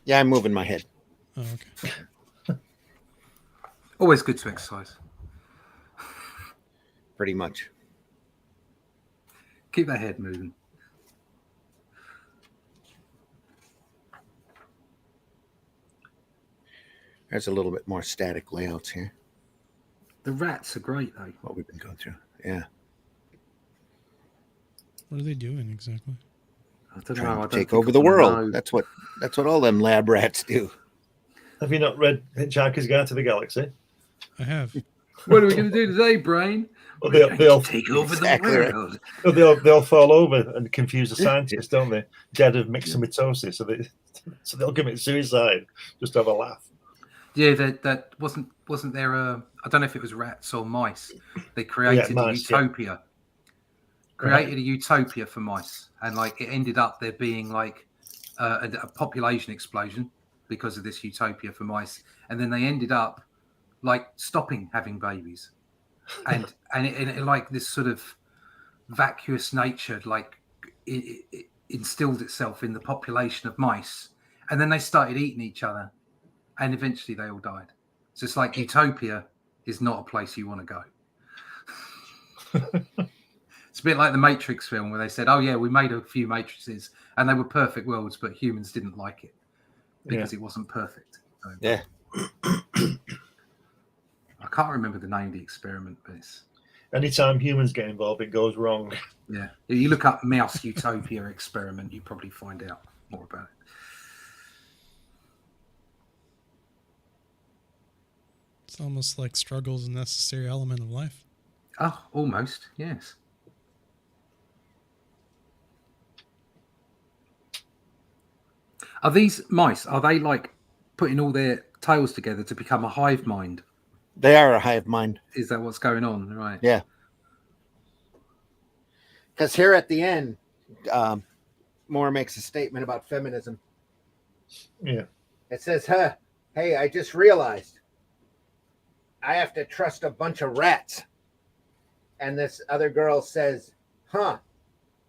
Yeah, I'm moving my head. Oh, okay. Always good to exercise. Pretty much. Keep that head moving. There's a little bit more static layouts here. The rats are great, though. What we've been going through. Yeah. What are they doing exactly? I don't Trying know. to take over the world. That's what all them lab rats do. Have you not read Hitchhiker's Guide to the Galaxy? I have. What are we going to do today, Brain? Well, they all take over the world. Well, they all fall over and confuse the scientists, don't they? Dead of myxomatosis, so they'll commit suicide just to have a laugh. Yeah, that wasn't there a... I don't know if it was rats or mice. They created a utopia. Created a utopia for mice, and it ended up there being a population explosion because of this utopia for mice, and then they ended up stopping having babies, and it this sort of vacuous nature it instilled itself in the population of mice, and then they started eating each other, and eventually they all died. So it's utopia is not a place you want to go. It's a bit like the Matrix film where they said, oh yeah, we made a few matrices and they were perfect worlds, but humans didn't like it because it wasn't perfect. So, yeah. I can't remember the name of the experiment, but it's... Anytime humans get involved, it goes wrong. Yeah. If you look up Mouse Utopia experiment, you probably find out more about it. It's almost like struggle is a necessary element of life. Oh, almost, yes. Are these mice, are they putting all their tails together to become a hive mind? They are a hive mind. Is that what's going on? Right. Yeah. Because here at the end, Moore makes a statement about feminism. Yeah. It says, hey, I just realized I have to trust a bunch of rats And this other girl says, huh,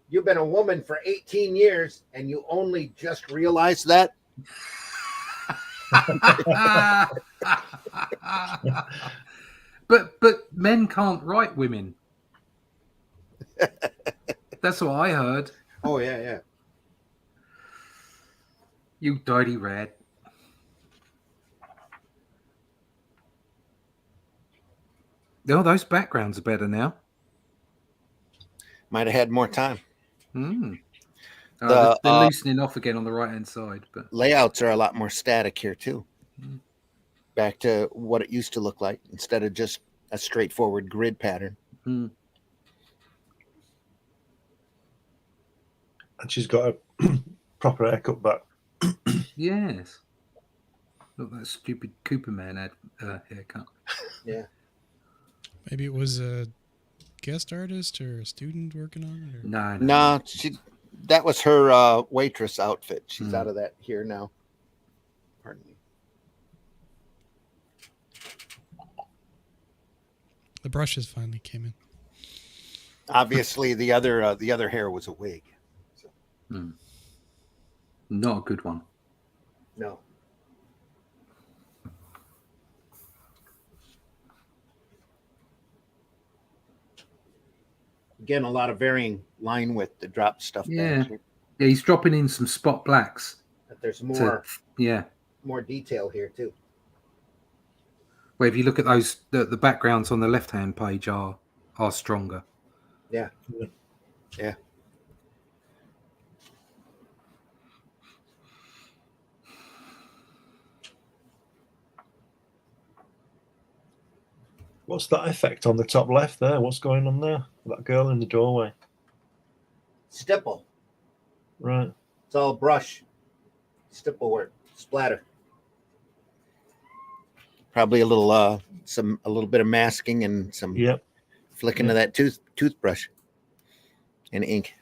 you've been a woman for 18 years and you only just realized that? but men can't write women. That's what I heard. Oh, yeah. You dirty rat. Oh, those backgrounds are better now. Might have had more time. They're loosening off again on the right-hand side. But layouts are a lot more static here, too. Back to what it used to look like instead of just a straightforward grid pattern. And she's got a proper haircut back. Yes. Look, that stupid Cooper man had a haircut. Yeah. Maybe it was a guest artist or a student working on it? Or... No. That was her waitress outfit. She's out of that here now. Pardon me. The brushes finally came in. Obviously, the other hair was a wig. So. Not a good one. No. Again, a lot of varying line width to drop stuff. Yeah. Back here. Yeah, he's dropping in some spot blacks. But there's more. Yeah. More detail here too. Well, if you look at those, the backgrounds on the left-hand page are stronger. Yeah. Yeah. What's that effect on the top left there? What's going on there? That girl in the doorway. Stipple. Right. It's all brush. Stipple work. Splatter. Probably a little bit of masking and some flicking of that toothbrush and ink.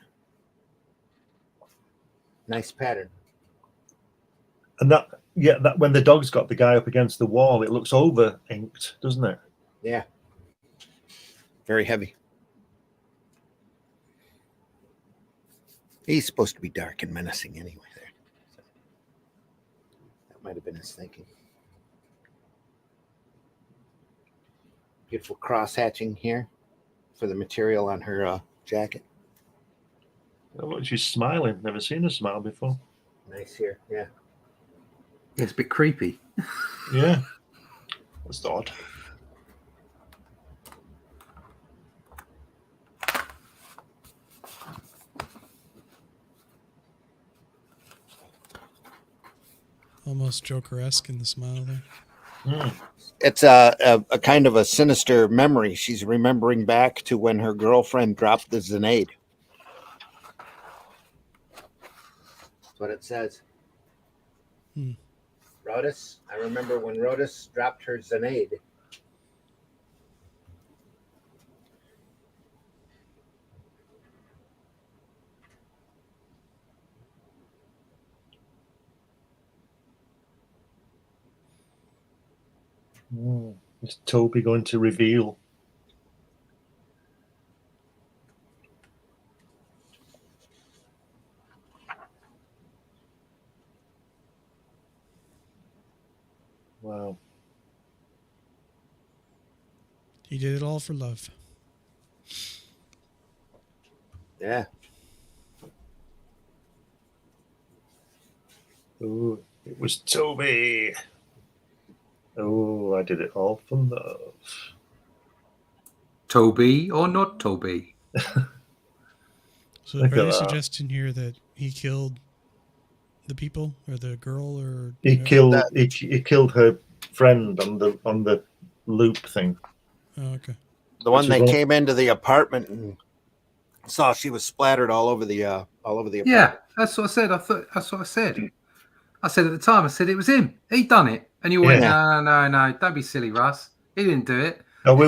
Nice pattern. And that when the dog's got the guy up against the wall, it looks over inked, doesn't it? Yeah. Very heavy. He's supposed to be dark and menacing anyway there. So that might have been his thinking. Beautiful cross hatching here for the material on her jacket. Oh, look, she's smiling. Never seen her smile before. Nice here, yeah. It's a bit creepy. Yeah. That's odd. Almost Joker-esque in the smile there. It's a kind of a sinister memory. She's remembering back to when her girlfriend dropped the Zenade. That's what it says. Rodus, I remember when Rodus dropped her Zenade. Is Toby going to reveal? Wow. He did it all for love. Yeah. Oh, it was Toby. Oh, I did it all for love. Toby or not Toby? So are you suggesting here that he killed the people or the girl or he killed her friend on the loop thing. Oh, okay. The one that came into the apartment and saw she was splattered all over the apartment. Yeah, that's what I said. That's what I said. I said at the time, I said it was him. He done it. And you went, no, don't be silly, Russ. He didn't do it. No, we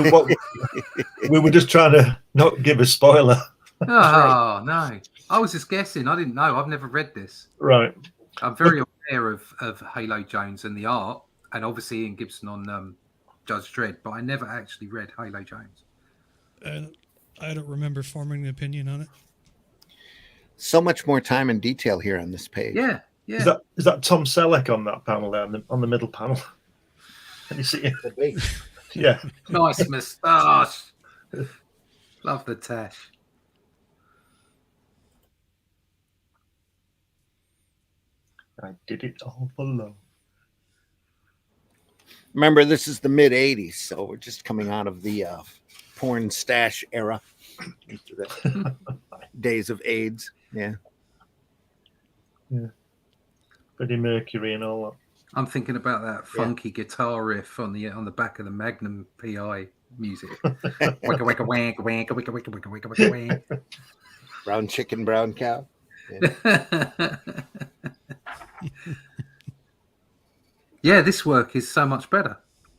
were just trying to not give a spoiler. Oh, no. I was just guessing. I didn't know. I've never read this. Right. I'm very aware of Halo Jones and the art, and obviously Ian Gibson on Judge Dredd, but I never actually read Halo Jones. I don't remember forming an opinion on it. So much more time and detail here on this page. Yeah, yeah. Is that Tom Selleck on that panel there on the middle panel? Can you see it? Could be. Yeah. Nice moustache. Love the tash. I did it all for love. Remember, this is the mid '80s, so we're just coming out of the porn stash era, into the days of AIDS. Yeah. Freddie Mercury and all that. I'm thinking about that funky guitar riff on the back of the Magnum PI music. Wicka wicka wank wank wicka wicka wicka wicka wicka wank. Brown chicken, brown cow. Yeah, this work is so much better.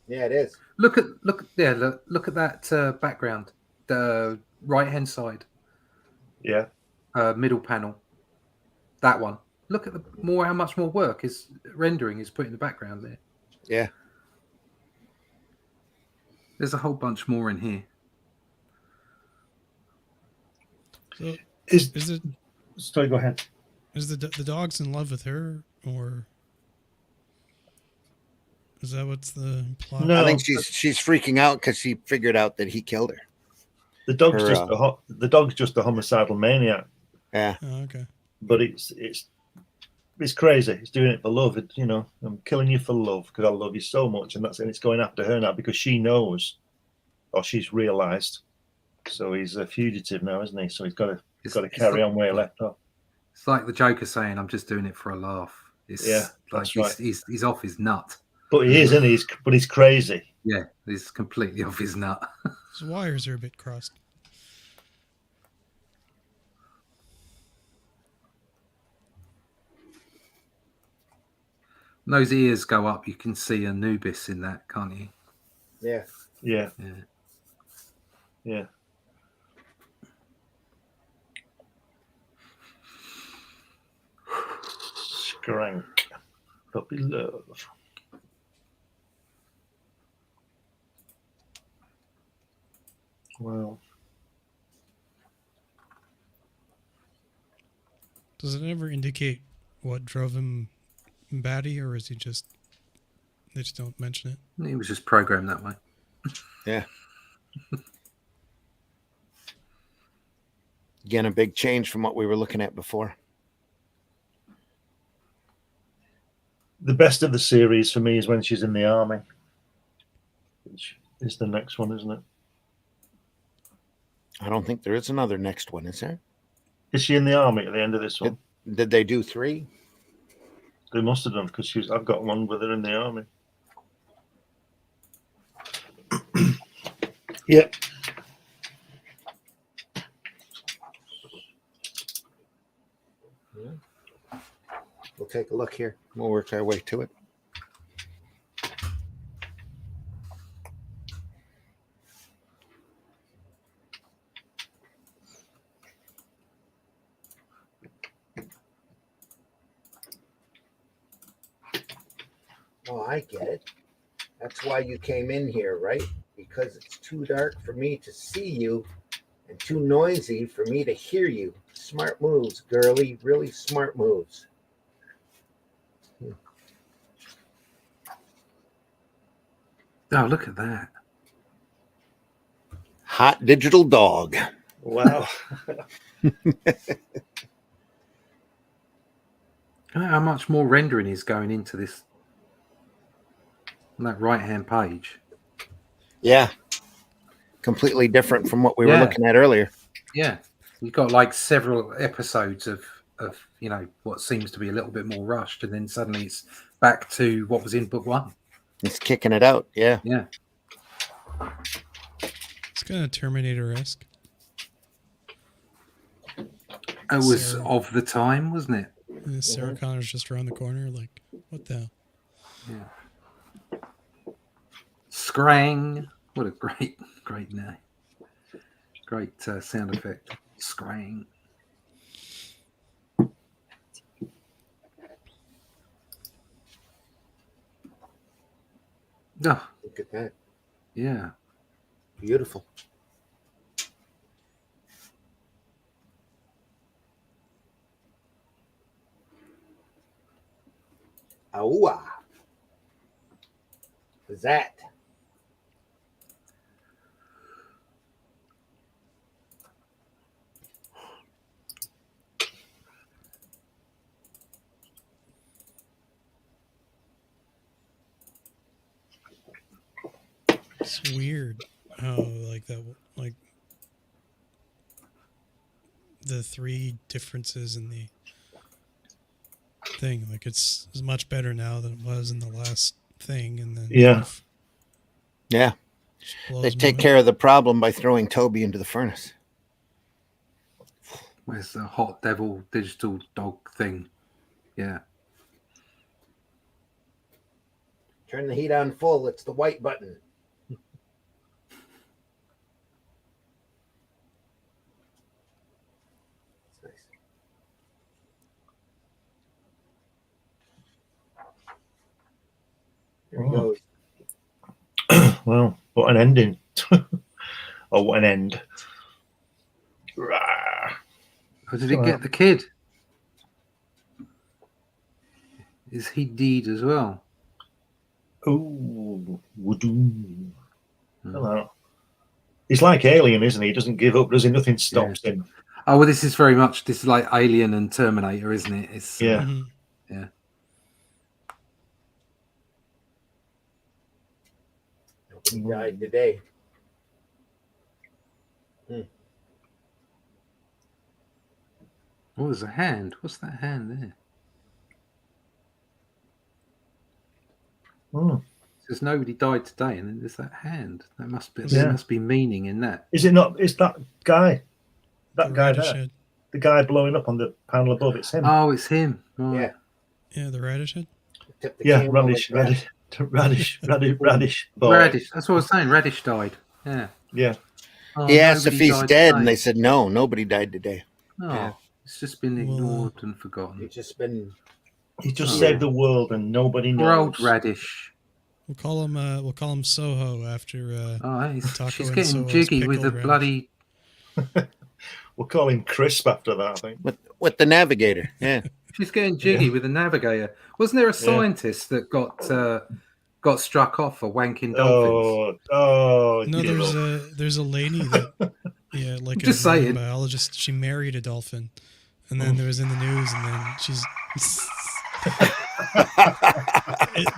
Yeah, it is. Look at that background, the right hand side, Yeah. middle panel. That one. Look at how much more work is rendering is put in the background there. Yeah. There's a whole bunch more in here. So Is it? Sorry, go ahead. Is the dog's in love with her, or is that what's the plot? No. I think she's freaking out because she figured out that he killed her. The dog's Her, the dog's just a homicidal maniac, Yeah. Oh, okay. but it's crazy. He's doing it for love. I'm killing you for love because I love you so much, and it's going after her now because she knows, or she's realised. So he's a fugitive now, isn't he? So he's got to carry on where he left off. It's like the Joker saying, "I'm just doing it for a laugh." Yeah, like that's right. he's off his nut. But he is, isn't he? But he's crazy. Yeah, he's completely off his nut. His wires are a bit crossed. When those ears go up, you can see Anubis in that, can't you? Yeah. Yeah. Yeah. Yeah. Skrank. Puppy love. Wow. Does it ever indicate what drove him batty, or is they just don't mention it? He was just programmed that way. Yeah. Again, a big change from what we were looking at before. The best of the series for me is when she's in the army, which is the next one, isn't it? I don't think there is another next one, is there? Is she in the army at the end of this one? Did they do 3? They must have done because I've got one with her in the army. Yep. We'll take a look here. We'll work our way to it. Oh, I get it. That's why you came in here, right? Because it's too dark for me to see you and too noisy for me to hear you. Smart moves, girly. Really smart moves. Oh, look at that. Hot digital dog. Wow. How much more rendering is going into this on that right-hand page? Yeah. Completely different from what we were looking at earlier. Yeah. You've got like several episodes of what seems to be a little bit more rushed, and then suddenly it's back to what was in book 1. It's kicking it out. Yeah. Yeah. It's kind of Terminator-esque. It was of the time, wasn't it? And Sarah Connor's just around the corner. Like, what the hell? Yeah. Scrang. What a great name. Great sound effect. Scrang. Oh, Look at that. yeah. Beautiful. Aua. What's that? It's weird how like that, like the three differences in the thing. Like it's much better now than it was in the last thing, and then Yeah. Yeah. They take care of the problem by throwing Toby into the furnace. Where's the hot devil digital dog thing? Yeah. Turn the heat on full. It's the white button. That's nice. There he goes. Well, what an ending. Or what an end. Rah. Or did it get the kid? Is he deed as well? Oh, woodoo. Hello. He's like Alien, isn't he? He doesn't give up, does he? Nothing stops him. Oh, well, this is like Alien and Terminator, isn't it? It's Yeah. Yeah. He died today. Oh, there's a hand. What's that hand there? Oh. Says nobody died today, and then there's that hand. That must be Yeah. there must be meaning in that. Is it not? Is that guy? That The guy radish there? head. The guy blowing up on the panel above? It's him. Oh, it's him. Right. Yeah, the radish head. Tip the Yeah, camera radish, like that. radish boy. Radish. That's what I was saying. Radish died. Yeah. Yeah. Oh, He asked if nobody he's died dead, today. and they said no, nobody died today. Oh, Yeah. it's just been ignored and forgotten. It's just been. He just Oh. saved the world, and nobody Poor knows. old Radish. We'll call him Soho after. Oh, Taco she's and getting Soho's jiggy with the pickled bloody. We'll call him Crisp after that, I think. With the navigator. Yeah. She's getting jiggy with the navigator. Wasn't there a scientist that got struck off for wanking dolphins? No, there's a lady that like Just a marine saying. biologist. She married a dolphin, and then there was in the news, and then she's.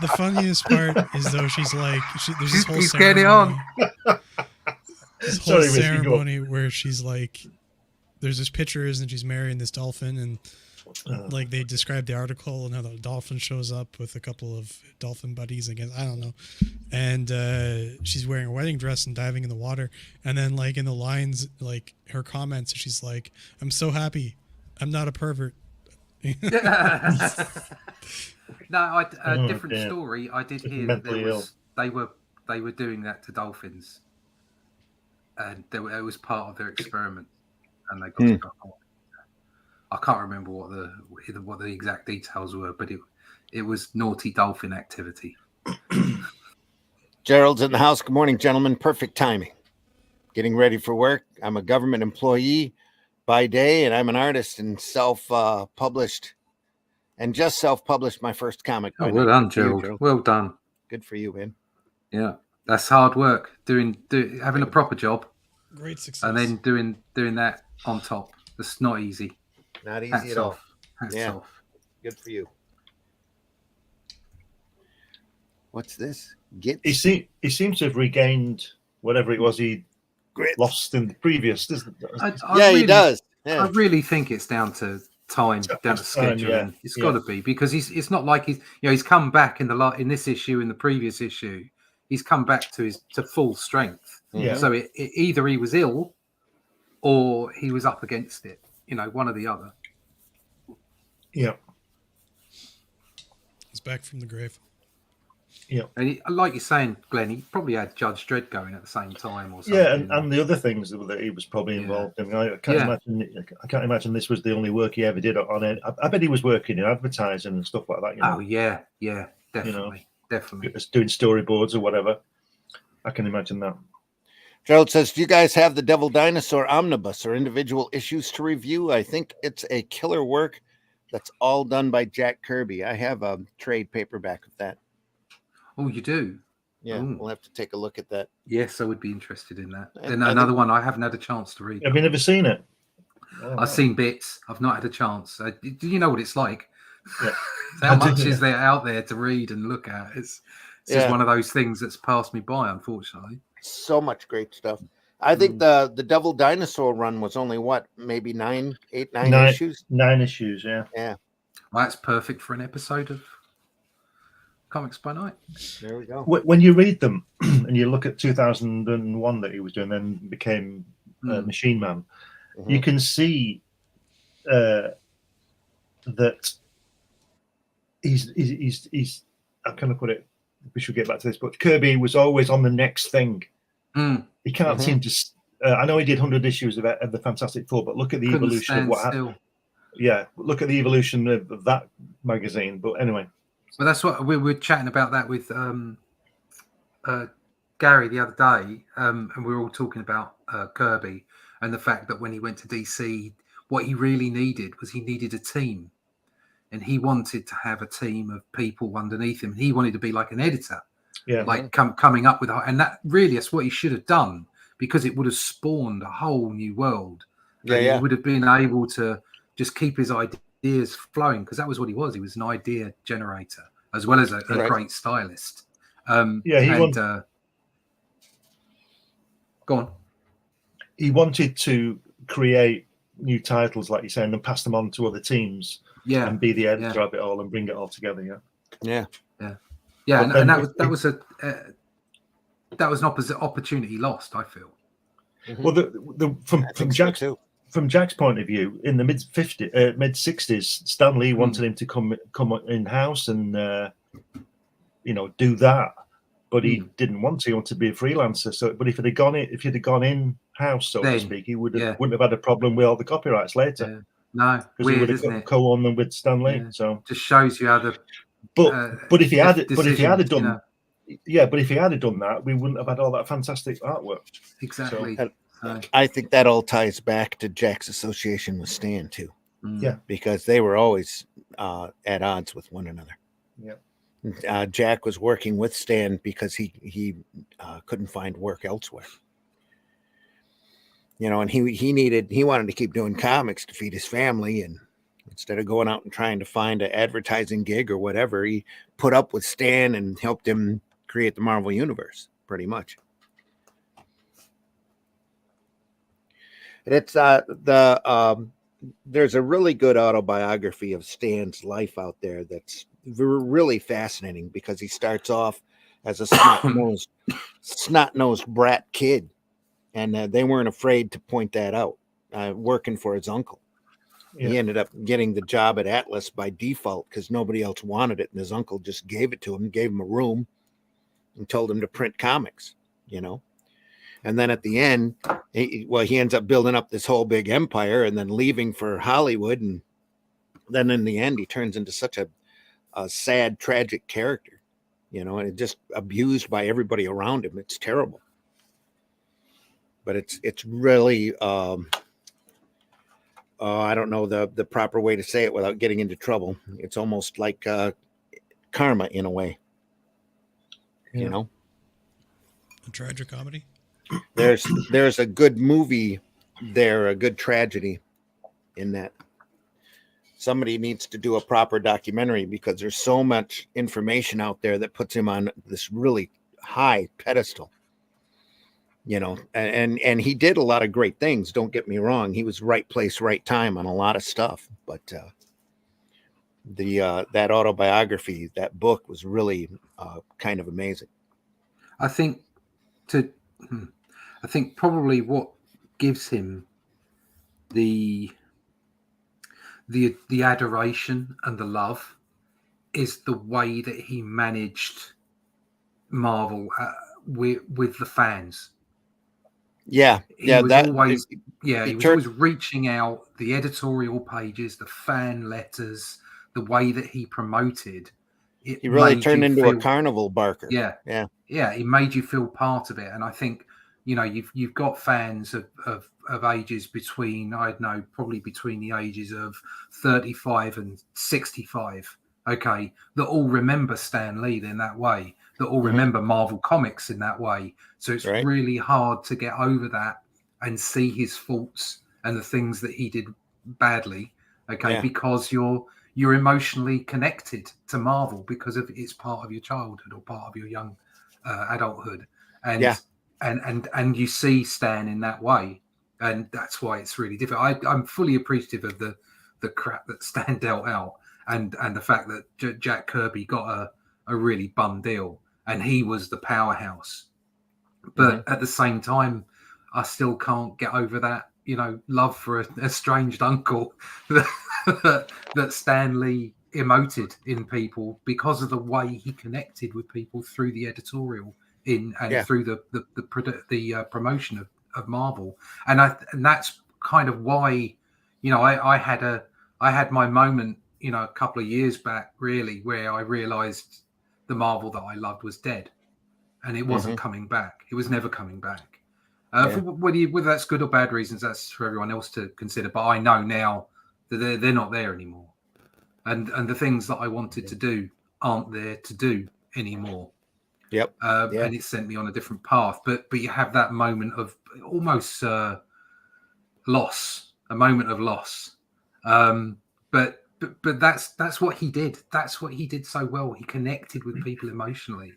The funniest part is though she's like there's this whole He's ceremony. getting on. This whole ceremony where she's like, there's this pictures and she's marrying this dolphin, and like they describe the article and how the dolphin shows up with a couple of dolphin buddies, I guess, I don't know, and she's wearing a wedding dress and diving in the water, and then like in the lines, like her comments, she's like, "I'm so happy, I'm not a pervert." No, different story. I did hear that Mentally they were doing that to dolphins, and it was part of their experiment, and they got stuck on. I can't remember what the exact details were, but it was naughty dolphin activity. Gerald's in the house. Good morning, gentlemen. Perfect timing. Getting ready for work. I'm a government employee by day, and I'm an artist and self-published, and just self-published my first comic. Oh, well done, Gerald. Well done. Good for you, man. Yeah, that's hard work. Having a proper job, Great success, and then doing that on top. That's not easy. Not easy Hats at all. off. Hats Yeah. off. Good for you. What's this? He seems to have regained whatever it was he lost in the previous. He does. Yeah. I really think it's down to time, down to scheduling. Yeah. It's got to be, because it's not like he's come back in this issue, in the previous issue, he's come back to full strength. Yeah. So either he was ill or he was up against it. One or the other. Yeah. He's back from the grave. Yeah. And like you're saying, Glenn, he probably had Judge Dredd going at the same time or something. Yeah, and the other things that he was probably involved in. I can't imagine this was the only work he ever did on it. I bet he was working in advertising and stuff like that. Oh yeah, definitely, definitely. Just doing storyboards or whatever. I can imagine that. Gerald says, do you guys have the Devil Dinosaur Omnibus or individual issues to review? I think it's a killer work That's all done by Jack Kirby. I have a trade paperback of that. Oh, you do? Yeah, Ooh. we'll have to take a look at that. Yes, I would be interested in that. And And I another think- one I haven't had a chance to read. Have you never seen it? I've seen bits. I've not had a chance. Do you know what it's like? Yeah. How much is there out there to read and look at? It's just Yeah. one of those things that's passed me by, unfortunately. So much great stuff. I think the Devil Dinosaur run was only maybe 9 issues. 9 issues, yeah. Yeah. Well, that's perfect for an episode of Comics by Night. There we go. When you read them and you look at 2001 that he was doing, then became Machine Man, you can see that he's how can I put it? We should get back to this, but Kirby was always on the next thing. He can't seem to. I know he did 100 issues of the Fantastic Four, but look at the evolution of what happened. Yeah, look at the evolution of that magazine. But anyway, well, that's what we were chatting about that with Gary the other day, and we were all talking about Kirby and the fact that when he went to DC, what he really needed was he needed a team, and he wanted to have a team of people underneath him. He wanted to be like an editor, like coming up with, and that really is what he should have done, because it would have spawned a whole new world. He would have been able to just keep his ideas flowing, because that was what he was. He was an idea generator as well as a great stylist. Go on. He wanted to create new titles, like you're saying, and pass them on to other teams. And be the editor of it all and bring it all together. And that was an opportunity lost, I feel. Well, from Jack's point of view, in the mid 60s, Stan Lee wanted him to come in house and do that, but he didn't want to. He wanted to be a freelancer. So, but if he'd have gone in house, so to speak, he wouldn't have had a problem with all the copyrights later. No, weird, isn't it? Co-on them with Stan Lee. So just shows you how the. But if he had done that, we wouldn't have had all that fantastic artwork. Exactly. So, I think that all ties back to Jack's association with Stan too. Yeah, because they were always at odds with one another. Yeah. Jack was working with Stan because he couldn't find work elsewhere. And he wanted to keep doing comics to feed his family, and instead of going out and trying to find an advertising gig or whatever, he put up with Stan and helped him create the Marvel Universe, pretty much. And it's there's a really good autobiography of Stan's life out there that's really fascinating, because he starts off as a snot-nosed brat kid, and they weren't afraid to point that out, working for his uncle. He ended up getting the job at Atlas by default because nobody else wanted it, and his uncle just gave it to him, gave him a room, and told him to print comics, And then at the end, he ends up building up this whole big empire and then leaving for Hollywood. And then in the end, he turns into such a sad, tragic character, and just abused by everybody around him. It's terrible. But it's really, I don't know the proper way to say it without getting into trouble. It's almost like karma in a way, A tragic comedy? There's a good movie there, a good tragedy in that. Somebody needs to do a proper documentary, because there's so much information out there that puts him on this really high pedestal. And he did a lot of great things. Don't get me wrong. He was right place, right time on a lot of stuff. But that autobiography, that book, was really kind of amazing. I think probably what gives him the adoration and the love is the way that he managed Marvel with the fans. He was always reaching out, the editorial pages, the fan letters, the way that he promoted. He really turned into a carnival barker. He made you feel part of it. And I think, you know, you've got fans of ages between, I don't know, probably between the ages of 35 and 65. Okay, that all remember Stan Lee in that way, that all remember Marvel Comics in that way. So it's really hard to get over that and see his faults and the things that he did badly. Okay, because you're emotionally connected to Marvel because of it's part of your childhood or part of your young adulthood, and you see Stan in that way, and that's why it's really difficult. I'm fully appreciative of the crap that Stan dealt out, and the fact that Jack Kirby got a really bum deal, and he was the powerhouse. But at the same time, I still can't get over that, you know, love for a estranged uncle that Stan Lee emoted in people because of the way he connected with people through the editorial through the promotion of Marvel, and that's kind of why, you know, I had my moment, you know, a couple of years back, really, where I realized the Marvel that I loved was dead, and it wasn't coming back. It was never coming back. For whether that's good or bad reasons, that's for everyone else to consider. But I know now that they're not there anymore, and the things that I wanted to do aren't there to do anymore. And it sent me on a different path. But you have that moment of almost loss, a moment of loss. But that's what he did. That's what he did so well. He connected with people emotionally,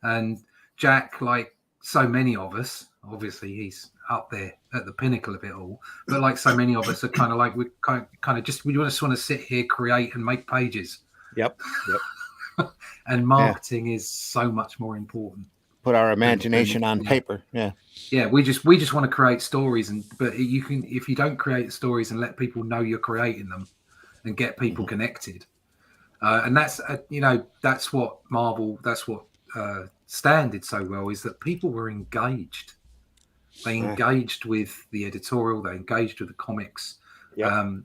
and Jack, like so many of us, obviously he's up there at the pinnacle of it all. But like so many of us are kind of like we kind of just want to sit here, create, and make pages. And marketing is so much more important. Put our imagination on paper. We just want to create stories, but you can, if you don't create stories and let people know you're creating them and get people connected, and that's you know, that's what Marvel, that's what Stan did so well, is that people were engaged. They engaged with the editorial, they engaged with the comics, and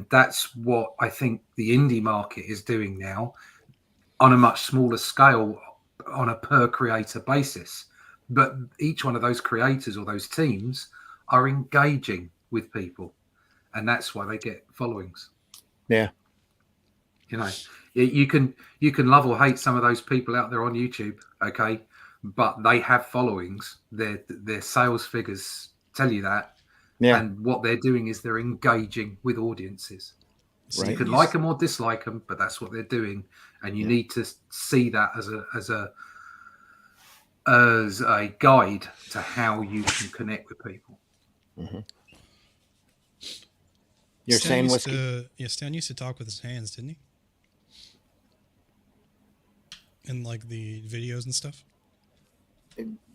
that's what I think the indie market is doing now, on a much smaller scale, on a per creator basis. But each one of those creators or those teams are engaging with people, and that's why they get followings. You know, you can love or hate some of those people out there on YouTube, okay, but they have followings. Their sales figures tell you that. And what they're doing is they're engaging with audiences. So you can like them or dislike them, but that's what they're doing, and you need to see that as a guide to how you can connect with people. You're saying Stan used to talk with his hands, didn't he? In like the videos and stuff.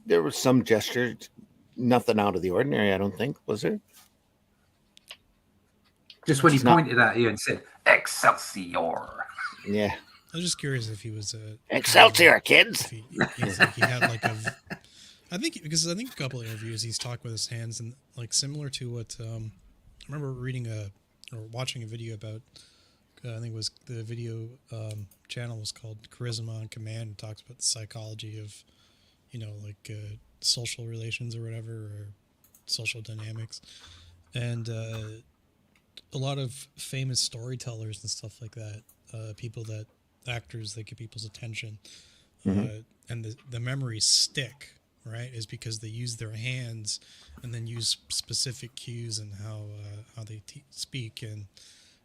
There was some gestures, nothing out of the ordinary, I don't think, was there? Just when he pointed at you and said, Excelsior. Yeah. I was just curious if he was Excelsior, kids. He had like a. I think a couple of interviews he's talked with his hands, and like similar to what I remember reading or watching a video about. I think it was the video channel was called Charisma on Command. It talks about the psychology of, you know, like social relations or whatever, or social dynamics, and a lot of famous storytellers and stuff like that, actors that get people's attention, and the memories stick, right, is because they use their hands and then use specific cues and how they speak. And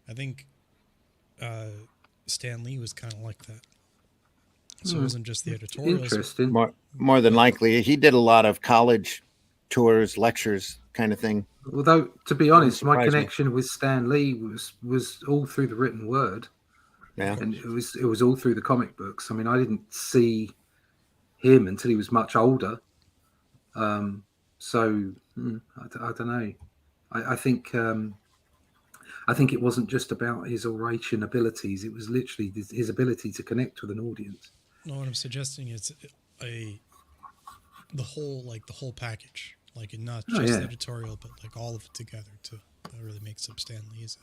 I think Stan Lee was kind of like that. So it wasn't just the editorials. Interesting. More than likely, he did a lot of college tours, lectures, kind of thing. Although, to be honest, my connection with Stan Lee was all through the written word. And it was all through the comic books. I mean, I didn't see him until he was much older. So I don't know. I think it wasn't just about his oration abilities. It was literally his ability to connect with an audience. No, what I'm suggesting is the whole package, like not just editorial, but like all of it together that really makes up Stan Lee as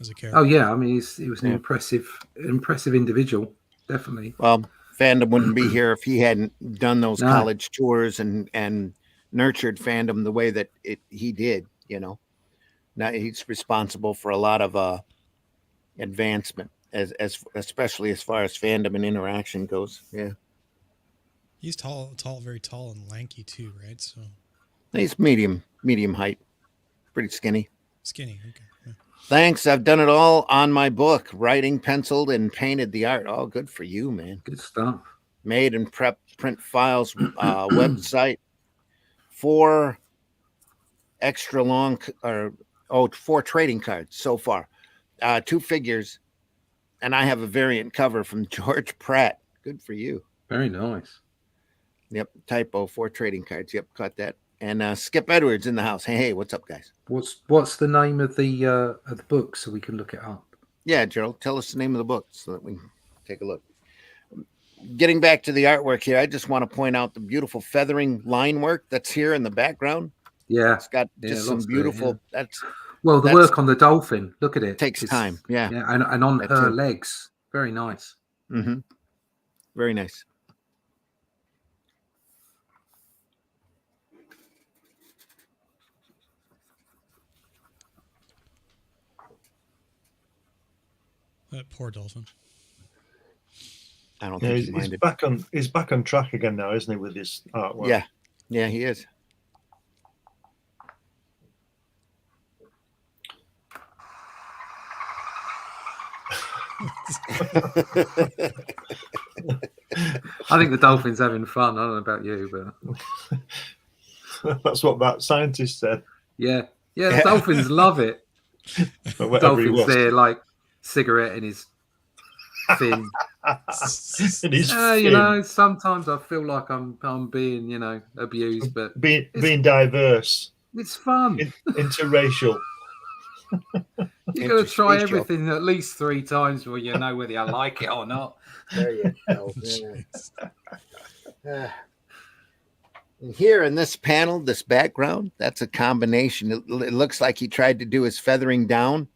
a character. Oh yeah, I mean he was an impressive individual, definitely. Well, fandom wouldn't be here if he hadn't done those college tours and nurtured fandom the way that he did. You know, now he's responsible for a lot of advancement, as especially as far as fandom and interaction goes. Yeah, He's tall, very tall and lanky too, right? So he's medium height, pretty skinny. skinny. Okay. Yeah. Thanks. I've done it all on my book, writing, penciled, and painted the art. Oh, good for you, man. Good stuff. Made and prep print files, website, 4 extra long, or 4 trading cards so far, 2 figures, and I have a variant cover from George Pratt. Good for you. Very nice. Yep, typo, 4 trading cards. Yep, caught that. And Skip Edwards in the house. Hey, what's up, guys? What's the name of the book so we can look it up? Yeah, Gerald, tell us the name of the book so that we can take a look. Getting back to the artwork here, I just want to point out the beautiful feathering line work that's here in the background. Yeah, it's got just some beautiful. That's the work on the dolphin. Look at it. Takes time. Yeah, and on her legs, very nice. Mm-hmm. Very nice. That poor dolphin. I don't think he's back on track again now, isn't he, with his artwork? Yeah, he is. I think the dolphin's having fun. I don't know about you, but that's what that scientist said. Yeah, the dolphins love it. Dolphins there, like cigarette in his fin. In his fin. You know, sometimes I feel like I'm being, abused, but being diverse. It's fun. Interracial. You got to try everything at least 3 times before you know whether you like it or not. There you go. And here in this panel, this background, that's a combination. It looks like he tried to do his feathering down,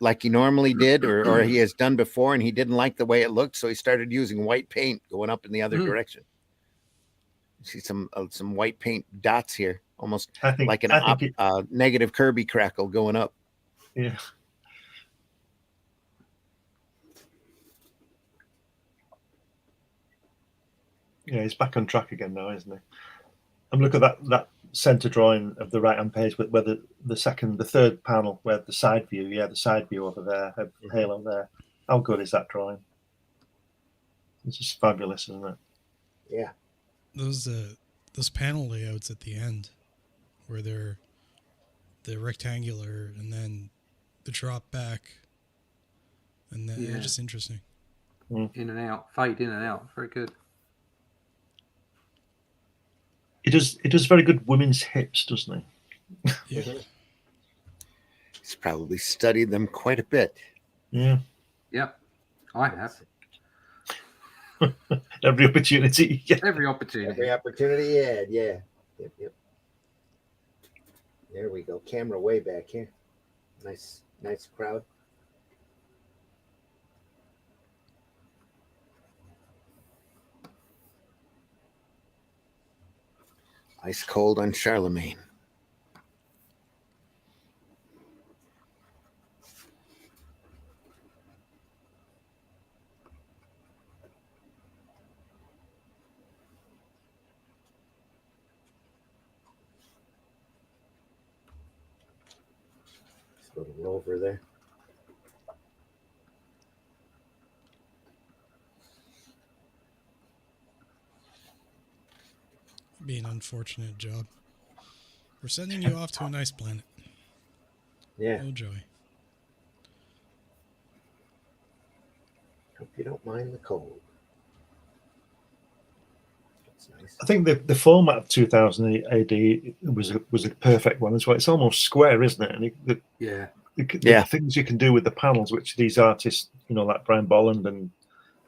like he normally did, or he has done before, and he didn't like the way it looked, so he started using white paint going up in the other direction. See some white paint dots here, almost like a negative Kirby crackle going up. Yeah. Yeah, he's back on track again now, isn't he? And look at that center drawing of the right-hand page, where the third panel, where the side view, the side view over there, of Halo there. How good is that drawing? It's just fabulous, isn't it? Yeah. Those panel layouts at the end, where they're the rectangular and then the drop back, and then they're just interesting. In and out, fade in and out. Very good. It does very good women's hips, doesn't he? Yeah. He's probably studied them quite a bit. Yeah. Yep. I have. Every opportunity. Yeah. Every opportunity he had. Yeah. Yep. There we go. Camera way back here. Nice crowd. Ice cold on Charlemagne. Just a little over there. Be an unfortunate job. We're sending you off to a nice planet. Yeah. Oh joy. Hope you don't mind the cold. That's nice. I think the format of 2000 AD was a perfect one as well. It's almost square, isn't it? And the things you can do with the panels, which these artists, like Brian Bolland and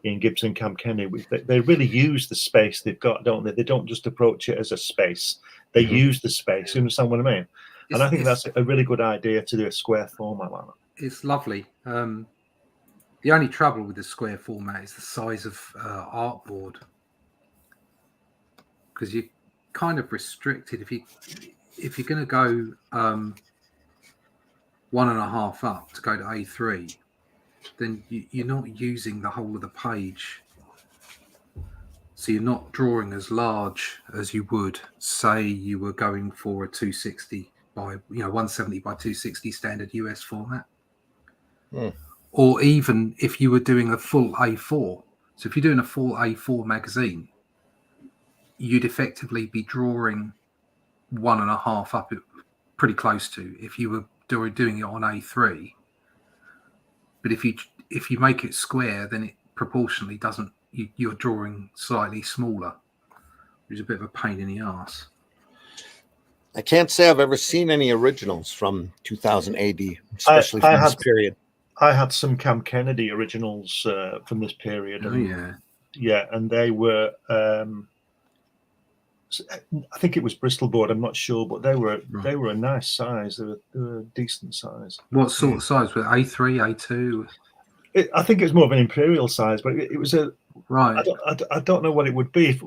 Ian Gibson, Cam Kenny, they really use the space they've got, don't they? They don't just approach it as a space. They use the space. You understand what I mean? And I think that's a really good idea to do a square format like that. It's lovely. The only trouble with the square format is the size of artboard, because kind of restricted. If you're going to go 1.5 up to go to A3, then you're not using the whole of the page. So you're not drawing as large as you would say you were going for a 260 by 170 by 260 standard US format. Or even if you were doing a full A4. So if you're doing a full A4 magazine, you'd effectively be drawing 1.5 up, pretty close to, if you were doing it on A3. But if you make it square, then it proportionally doesn't. You're drawing slightly smaller, which is a bit of a pain in the ass. I can't say I've ever seen any originals from 2000 AD, especially from this period. I had some Cam Kennedy originals from this period. Oh, yeah. Yeah, and they were, I think it was Bristol board, I'm not sure, but they were a nice size. They were a decent size. What sort of size? With A3, A2? I think it was more of an imperial size, but it was a... Right. I don't know what it would be. If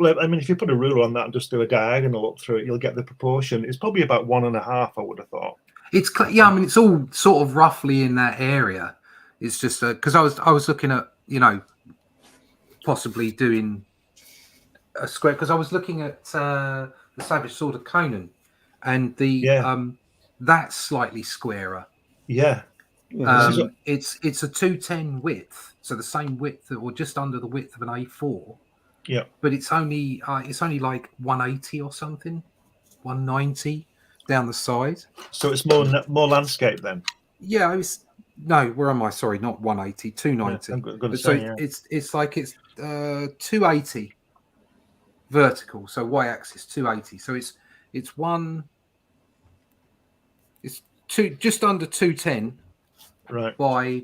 you put a ruler on that and just do a diagonal up through it, you'll get the proportion. It's probably about 1.5, I would have thought. It's it's all sort of roughly in that area. It's just because I was looking at possibly doing a square, because I was looking at the Savage Sword of Conan, and that's slightly squarer. Yeah. It's a 210 width, so the same width or just under the width of an A4. Yeah. But it's only like 180 or something, 190 down the side. So it's more landscape then. Yeah, where am I? Sorry, not 180, 290. Yeah, I'm gonna say, yeah. It's like 280 vertical, so y-axis 280. So it's just under 210. Right. By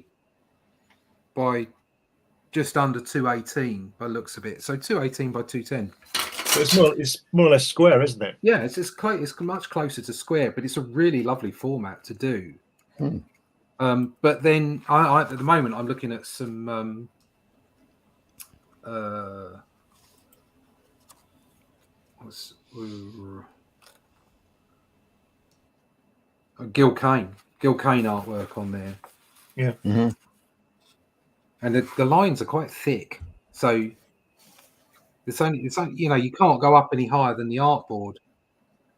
just under 218 by looks of it. So 218 by 210. So it's more or less square, isn't it? Yeah, it's much closer to square, but it's a really lovely format to do. But then I at the moment I'm looking at some Gil Kane artwork on there. Yeah. Mm-hmm. And the lines are quite thick, so it's only you can't go up any higher than the artboard,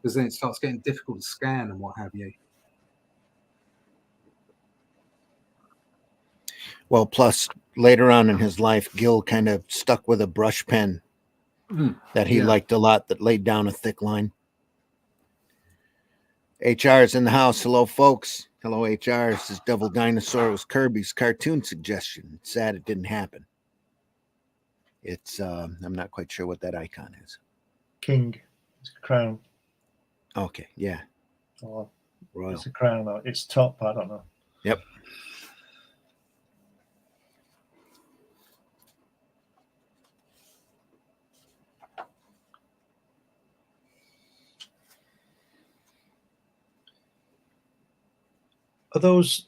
because then it starts getting difficult to scan and what have you. Well, plus later on in his life, Gil kind of stuck with a brush pen that he liked a lot, that laid down a thick line. HR is in the house. Hello, folks. Hello, HR. This is Devil Dinosaur. It was Kirby's cartoon suggestion. It's sad it didn't happen. It's I'm not quite sure what that icon is. King. It's a crown. Okay, yeah. Oh, Royal. it's a crown. It's top. I don't know. Yep. Are those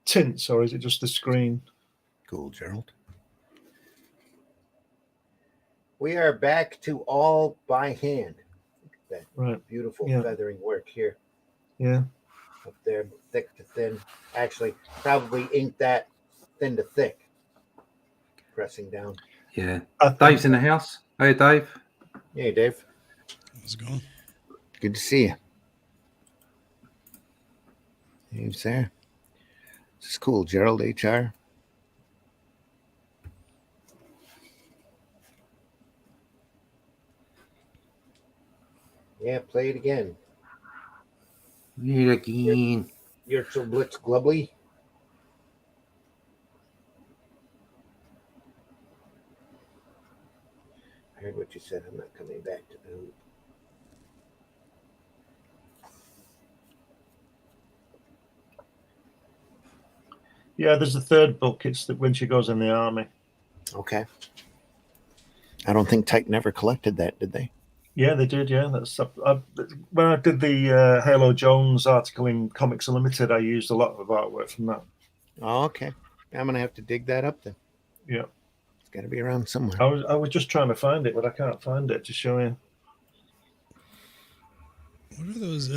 tints, or is it just the screen? Cool, Gerald. We are back to all by hand. That beautiful feathering work here. Yeah. Up there, thick to thin. Actually, probably ink that thin to thick. Pressing down. Yeah. Dave's in the house. Hey, Dave. Hey, Dave. How's it going? Good to see you. Dave's there. This is cool, Gerald, HR. Yeah, play it again. Play it again. You're so blitz glubbly. I heard what you said. I'm not coming back to the hoop. Yeah, there's a third book. It's that when she goes in the army. Okay. I don't think Titan ever collected that, did they? Yeah, they did. Yeah, that's when I did the Halo Jones article in Comics Unlimited. I used a lot of artwork from that. Oh, okay. I'm gonna have to dig that up then. Yeah, it's got to be around somewhere. I was just trying to find it, but I can't find it to show you. What are those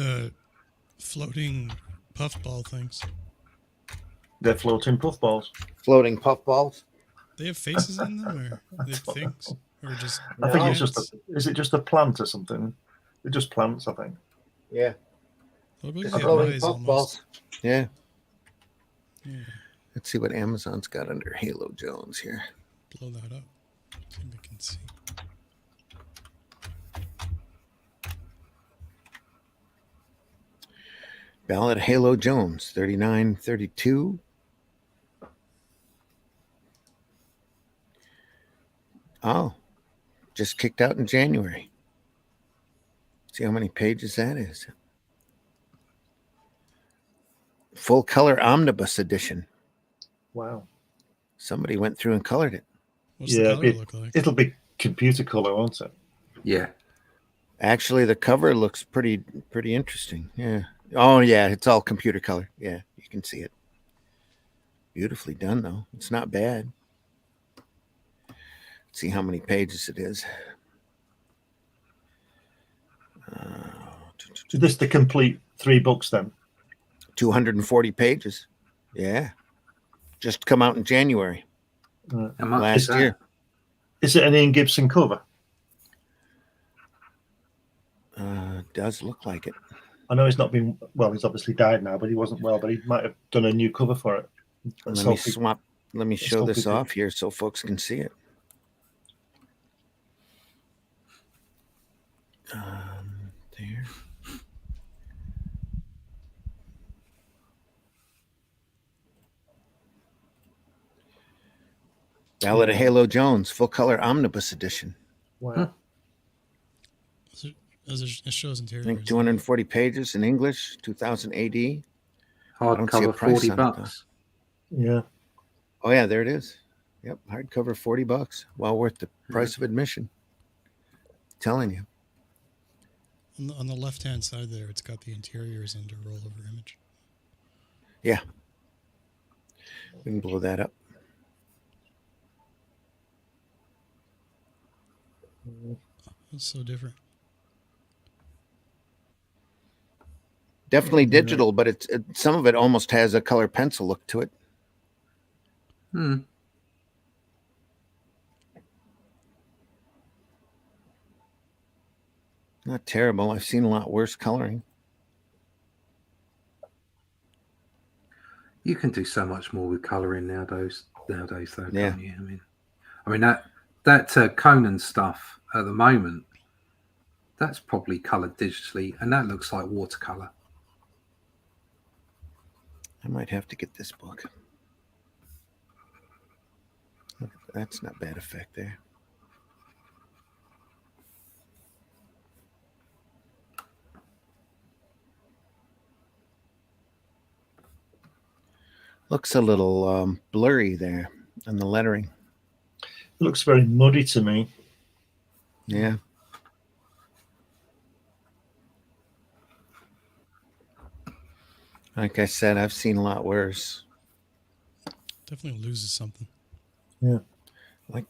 floating puffball things? They're floating puffballs. Floating puffballs. They have faces in them, or they have things, or just? I think it's plants? just. Is it just a plant or something? They're just plants, I think. Yeah. Look like Just they have floating eyes puffballs. almost. Yeah. Yeah, Let's see what Amazon's got under Halo Jones here. blow that up. See if we can see. Ballad of Halo Jones, 39.32. Oh, just kicked out in January. See how many pages that is. Full color omnibus edition. Wow. Somebody went through and colored it. What's the color look like? It'll be computer color, won't it? Yeah. Actually, the cover looks pretty interesting. Yeah. Oh, yeah, it's all computer color. Yeah, you can see it. Beautifully done, though. It's not bad. Let's see how many pages it is. Is this the complete 3 books then? 240 pages. Yeah. Just come out in January How much is last that? year. Is it an Ian Gibson cover? Does look like it. I know he's not been well. He's obviously died now, but he wasn't well. But he might have done a new cover for it. Let me show this off here so folks can see it. There. Ballad of Halo Jones, full color omnibus edition. Wow. It shows I interior. think 240 pages in English, 2000 AD. I don't see a Hardcover, price 40 on it, though. bucks. Yeah. Oh yeah, there it is. Yep, hardcover, $40. Well worth the price of admission. Telling you. On the left-hand side there, it's got the interiors under rollover image. Yeah. We can blow that up. It's so different. Definitely digital, but some of it almost has a color pencil look to it. Not terrible. I've seen a lot worse coloring. You can do so much more with colouring nowadays, though, Yeah. can't you? I mean that Conan stuff at the moment, that's probably coloured digitally, and that looks like watercolour. I might have to get this book. That's not bad effect there. Looks a little blurry there on the lettering. It looks very muddy to me. Yeah. Like I said, I've seen a lot worse. Definitely loses something. Yeah. Like,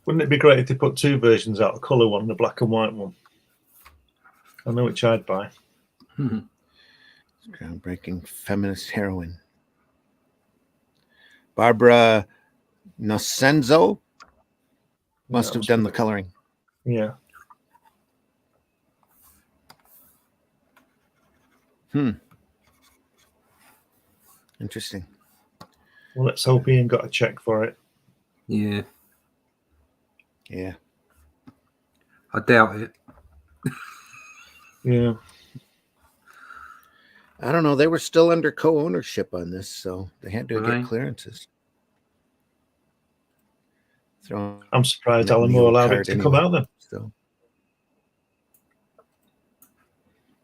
wouldn't it be great if they put 2 versions out, a colour one and a black and white one? I know which I'd buy. Groundbreaking feminist heroine. Barbara Nocenzo must have done the coloring. Yeah. Interesting. Well, let's hope Ian got a check for it. Yeah, Yeah. I doubt it. Yeah. I don't know. They were still under co-ownership on this, so they had to Were they? get clearances. I'm surprised Let Alan me Moore old allowed it card to anyway. come out then. So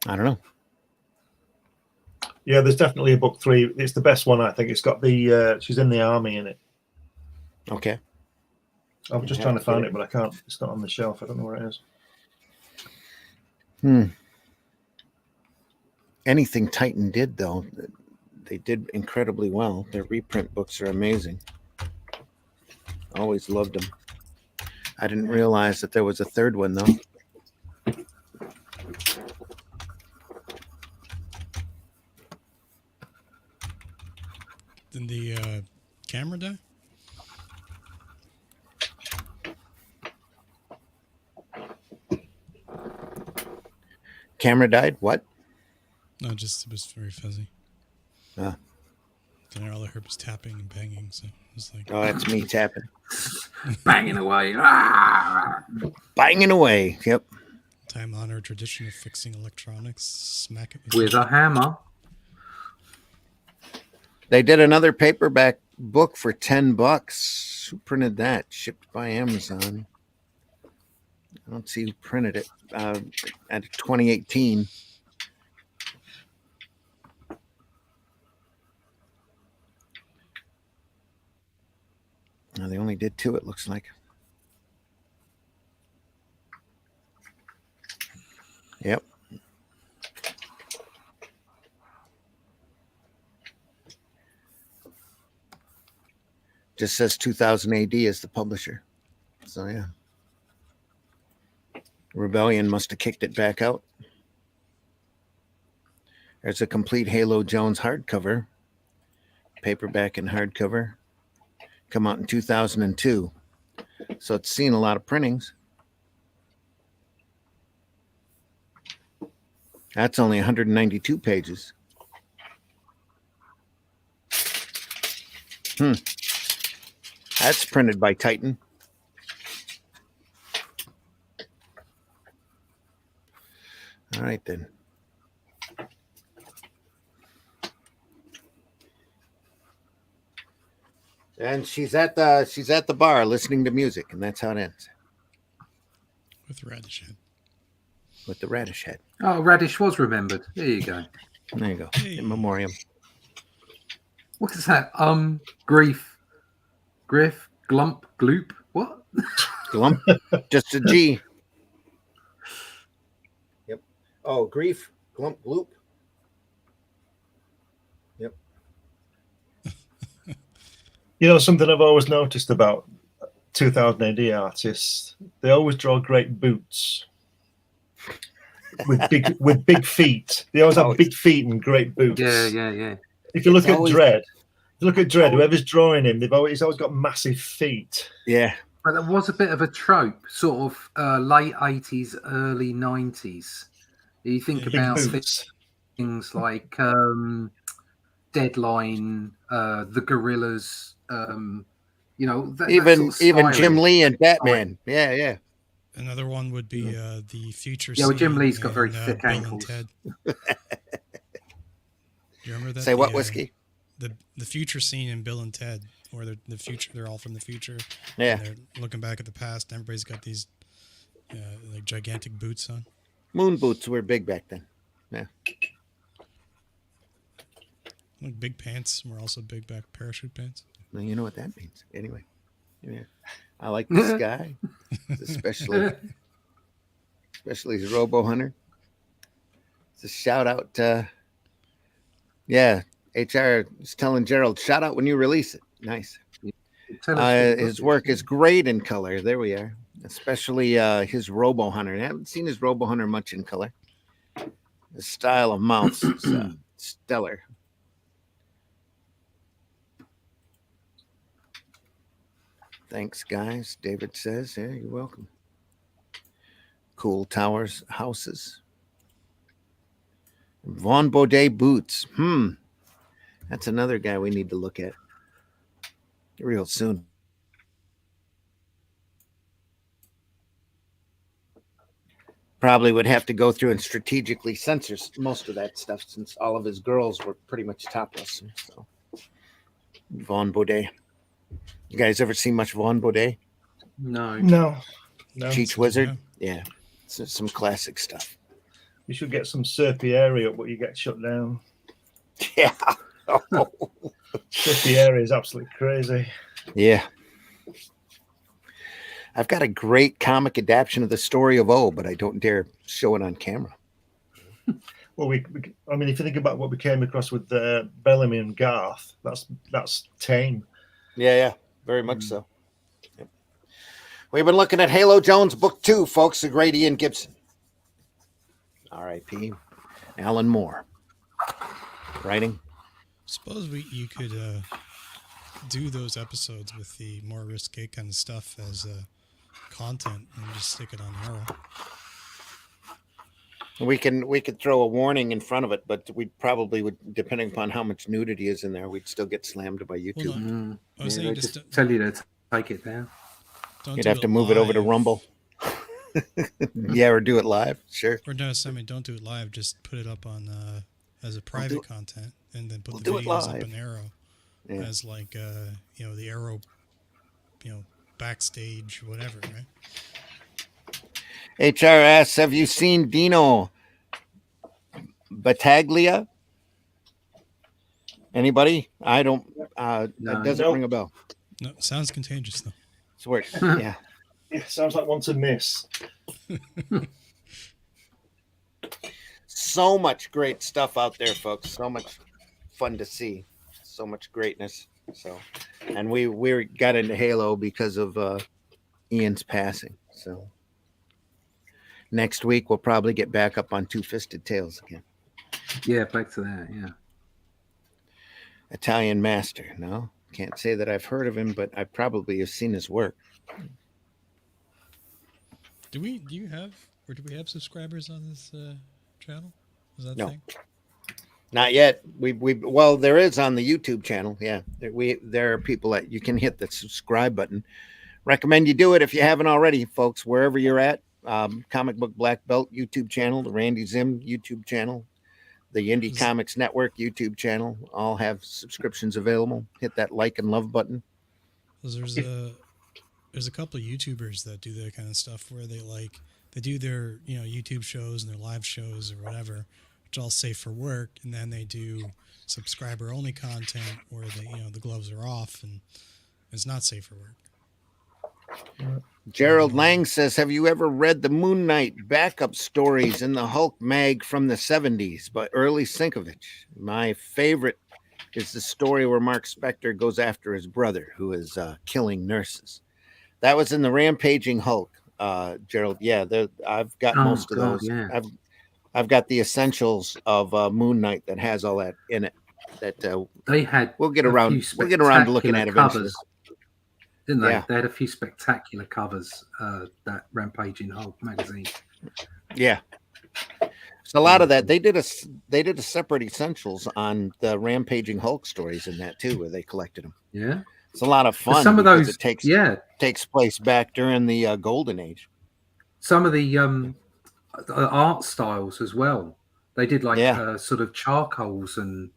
I don't know. Yeah, there's definitely a book 3. It's the best one, I think. It's got the she's in the army in it. Okay. I was just trying to find it, but I can't. It's not on the shelf. I don't know where it is. Anything Titan did, though, they did incredibly well. Their reprint books are amazing. Always loved them. I didn't realize that there was a third one, though. Did the camera die? Camera died. What? No, just it was very fuzzy. Ah. Then all I heard was tapping and banging, so it was like Oh, that's me tapping. Banging away. Ah! Banging away. Yep. time-honored tradition of fixing electronics. Smack it With a hammer. They did another paperback book for $10. Who printed that? Shipped by Amazon. I don't see who printed it. At 2018. No, they only did 2, it looks like. Yep. Just says 2000 AD as the publisher. So, yeah. Rebellion must have kicked it back out. There's a complete Halo Jones hardcover. Paperback and hardcover. Come out in 2002. So it's seen a lot of printings. That's only 192 pages. That's printed by Titan. All right then. And she's at the bar listening to music, and that's how it ends. with Radish Head. With the Radish Head. Oh, Radish was remembered. There you go. There you go. Hey. In memoriam. What is that? Grief. Griff. Glump. Gloop. What? Glump. Just a G. Yep. Oh, grief. Glump. Gloop. Yep. You know, something I've always noticed about 2000 AD artists, they always draw great boots with big feet. They always have big feet and great boots. Yeah. If you look at Dredd, whoever's drawing him, he's always got massive feet. Yeah. But there was a bit of a trope, sort of late 80s, early 90s. You think Big about boots. things like Deadline, the Gorillas, you know, that Even sort of Jim styling. Lee and Batman. Yeah. Another one would be the future. Yeah, well, Jim scene Lee's got very in, thick Bill and ankles. Ted. Do you remember that? Say what, Whiskey? The future scene in Bill and Ted, where the future, they're all from the future. Yeah. And they're looking back at the past. Everybody's got these like gigantic boots on. Moon boots were big back then. Yeah. Like big pants were also big back parachute pants. Well, you know what that means. Anyway. Yeah. I like this guy. especially his Robo Hunter. It's a shout out. HR is telling Gerald, shout out when you release it. Nice. His work is great in color. There we are. Especially his Robo Hunter. I haven't seen his Robo Hunter much in color. The style of mouse is stellar. Thanks, guys. David says, yeah, you're welcome. Cool Towers houses. Vaughn Baudet boots. That's another guy we need to look at real soon. Probably would have to go through and strategically censor most of that stuff since all of his girls were pretty much topless. So, Vaughn Baudet. You guys ever seen much Vaughn Baudet? No. Cheech Wizard? Yeah. So, some classic stuff. You should get some Serpieri up, but you get shut down. Yeah. Serpieri is absolutely crazy. Yeah. I've got a great comic adaptation of the story of O, but I don't dare show it on camera. Well, if you think about what we came across with Bellamy and Garth, that's tame. Yeah, very much so. Yep. We've been looking at Halo Jones Book 2, folks, the great Ian Gibson. R.I.P. Alan Moore. Writing. Suppose you could do those episodes with the more risque kind of stuff as content and just stick it on Arrow. We could throw a warning in front of it, but we probably would, depending upon how much nudity is in there, we'd still get slammed by YouTube. Well, no, I was Yeah, saying they just just tell you to take it down. don't You'd do have to move it over to live. Rumble. Yeah, or do it live. Sure. Or no, I mean, don't do it live. Just put it up on as a private content, and then put We'll the do it videos up live. in Arrow Yeah. as like the Arrow, backstage, whatever, right? HR asks, have you seen Dino Battaglia? Anybody? I don't. That doesn't Nope. ring a bell. No, sounds contagious though. Swear. Yeah. Yeah, sounds like one to miss. So much great stuff out there, folks. So much fun to see. So much greatness. So, and we got into Halo because of Ian's passing. So next week we'll probably get back up on Two-Fisted Tales again. Yeah, back to that. Yeah. Italian Master. No, can't say that I've heard of him, but I probably have seen his work. Do we have subscribers on this channel? Is that No. thing? Not yet. Well, there is on the YouTube channel. Yeah, there are people that you can hit the subscribe button. Recommend you do it if you haven't already, folks. Wherever you're at, Comic Book Black Belt YouTube channel, the Randy Zim YouTube channel, the Indie Comics Network YouTube channel, all have subscriptions available. Hit that like and love button. 'Cause there's a couple of YouTubers that do that kind of stuff where they do their YouTube shows and their live shows or whatever, which I'll say for work, and then they do subscriber only content where the gloves are off and it's not safe for work. Gerald Lang says, have you ever read the Moon Knight backup stories in the Hulk mag from the 70s by Early Sinkovich? My favorite is the story where Mark Spector goes after his brother, who is killing nurses. That was in the Rampaging Hulk, Gerald. Yeah, I've got most of those. Yeah. I've got the essentials of Moon Knight that has all that in it. That They had. we'll get a around. few We'll get around to looking at spectacular eventually. covers, didn't they? Yeah. They had a few spectacular covers. That Rampaging Hulk magazine. Yeah. So a lot of that they did a separate essentials on the Rampaging Hulk stories in that too, where they collected them. Yeah. It's a lot of fun. Some of because those it takes place back during the Golden Age. Some of the art styles as well. They did sort of charcoals and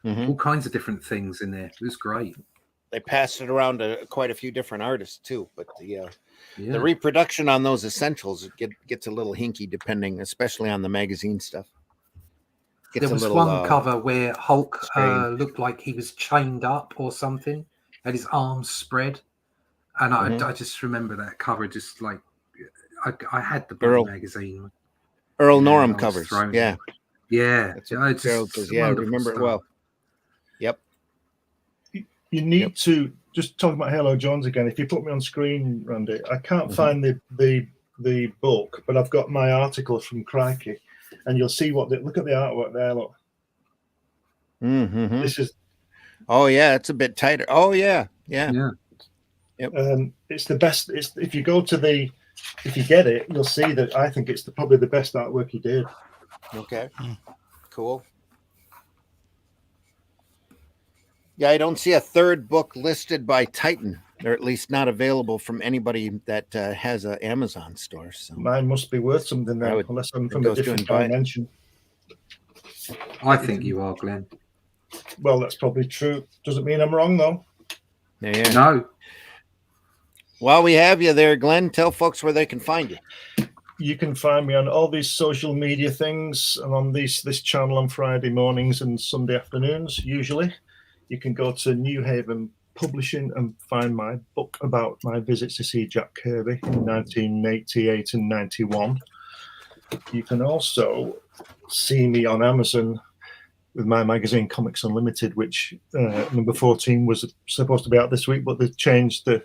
all kinds of different things in there. It was great. They passed it around to quite a few different artists too, but the Yeah. reproduction on those essentials gets a little hinky depending, especially on the magazine stuff. There was one cover where Hulk strange. looked like he was chained up or something, had his arms spread, and I just remember that cover. Just like I had the Blue magazine. Earl Yeah, Norham I was covers. thrown Yeah, in. Yeah, that's yeah, what it's Gerald just says. Yeah, I wonderful remember it stuff. well. Yep. You need to just talk about Halo Jones again. If you put me on screen, Randy, I can't find the book, but I've got my article from Crikey, and you'll see look at the artwork there. Look, Mm-hmm. this is. Oh yeah, it's a bit tighter. Oh yeah. Yeah. Yep. It's the best. It's if you go to if you get it, you'll see that I think it's probably the best artwork he did. Okay. Cool. Yeah, I don't see a third book listed by Titan, or at least not available from anybody that has an Amazon store. So Mine must be worth something then, unless I'm from a goes to different invite. dimension. I think you are, Glenn. Well, that's probably true. Doesn't mean I'm wrong though. yeah. No, While we have you there, Glenn, tell folks where they can find you. You can find me on all these social media things and on this channel on Friday mornings and Sunday afternoons, usually. You can go to New Haven Publishing and find my book about my visits to see Jack Kirby in 1988 and 91. You can also see me on Amazon with my magazine Comics Unlimited, which number 14 was supposed to be out this week, but they've changed the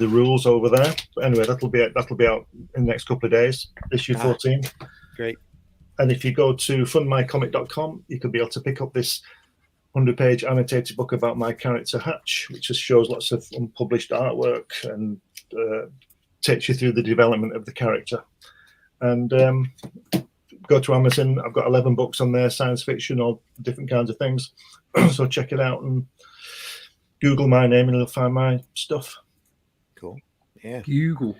rules over there. But anyway, that'll be out in the next couple of days. Issue 14. Great. And if you go to fundmycomic.com, you could be able to pick up this 100-page annotated book about my character Hatch, which just shows lots of unpublished artwork and takes you through the development of the character. And go to Amazon. I've got 11 books on there, science fiction, all different kinds of things. So check it out and Google my name and you'll find my stuff. Cool. Yeah. Google.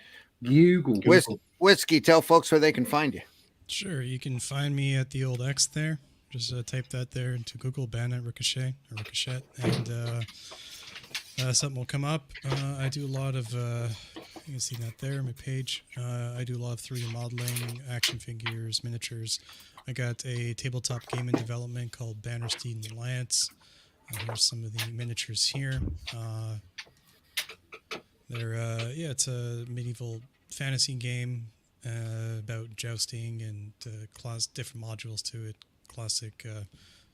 Whiskey, tell folks where they can find you. Sure, you can find me at the old X there. Just type that there into Google, Bayonet Ricochet, or Ricochet, and something will come up. I do a lot of, you can see that there on my page. I do a lot of 3D modeling, action figures, miniatures. I got a tabletop game in development called Bannersteed and Lance. Here's some of the miniatures here. It's a medieval fantasy game about jousting and different modules to it. Classic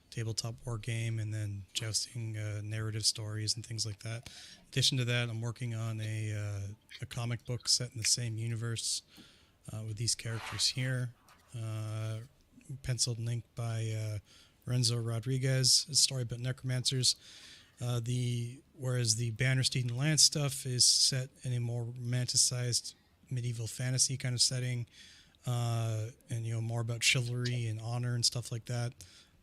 tabletop war game, and then jousting narrative stories and things like that. In addition to that, I'm working on a comic book set in the same universe with these characters here. Penciled and inked by Renzo Rodriguez. A story about necromancers. Whereas the Bannersteed and Lance stuff is set in a more romanticized medieval fantasy kind of setting, and more about chivalry and honor and stuff like that.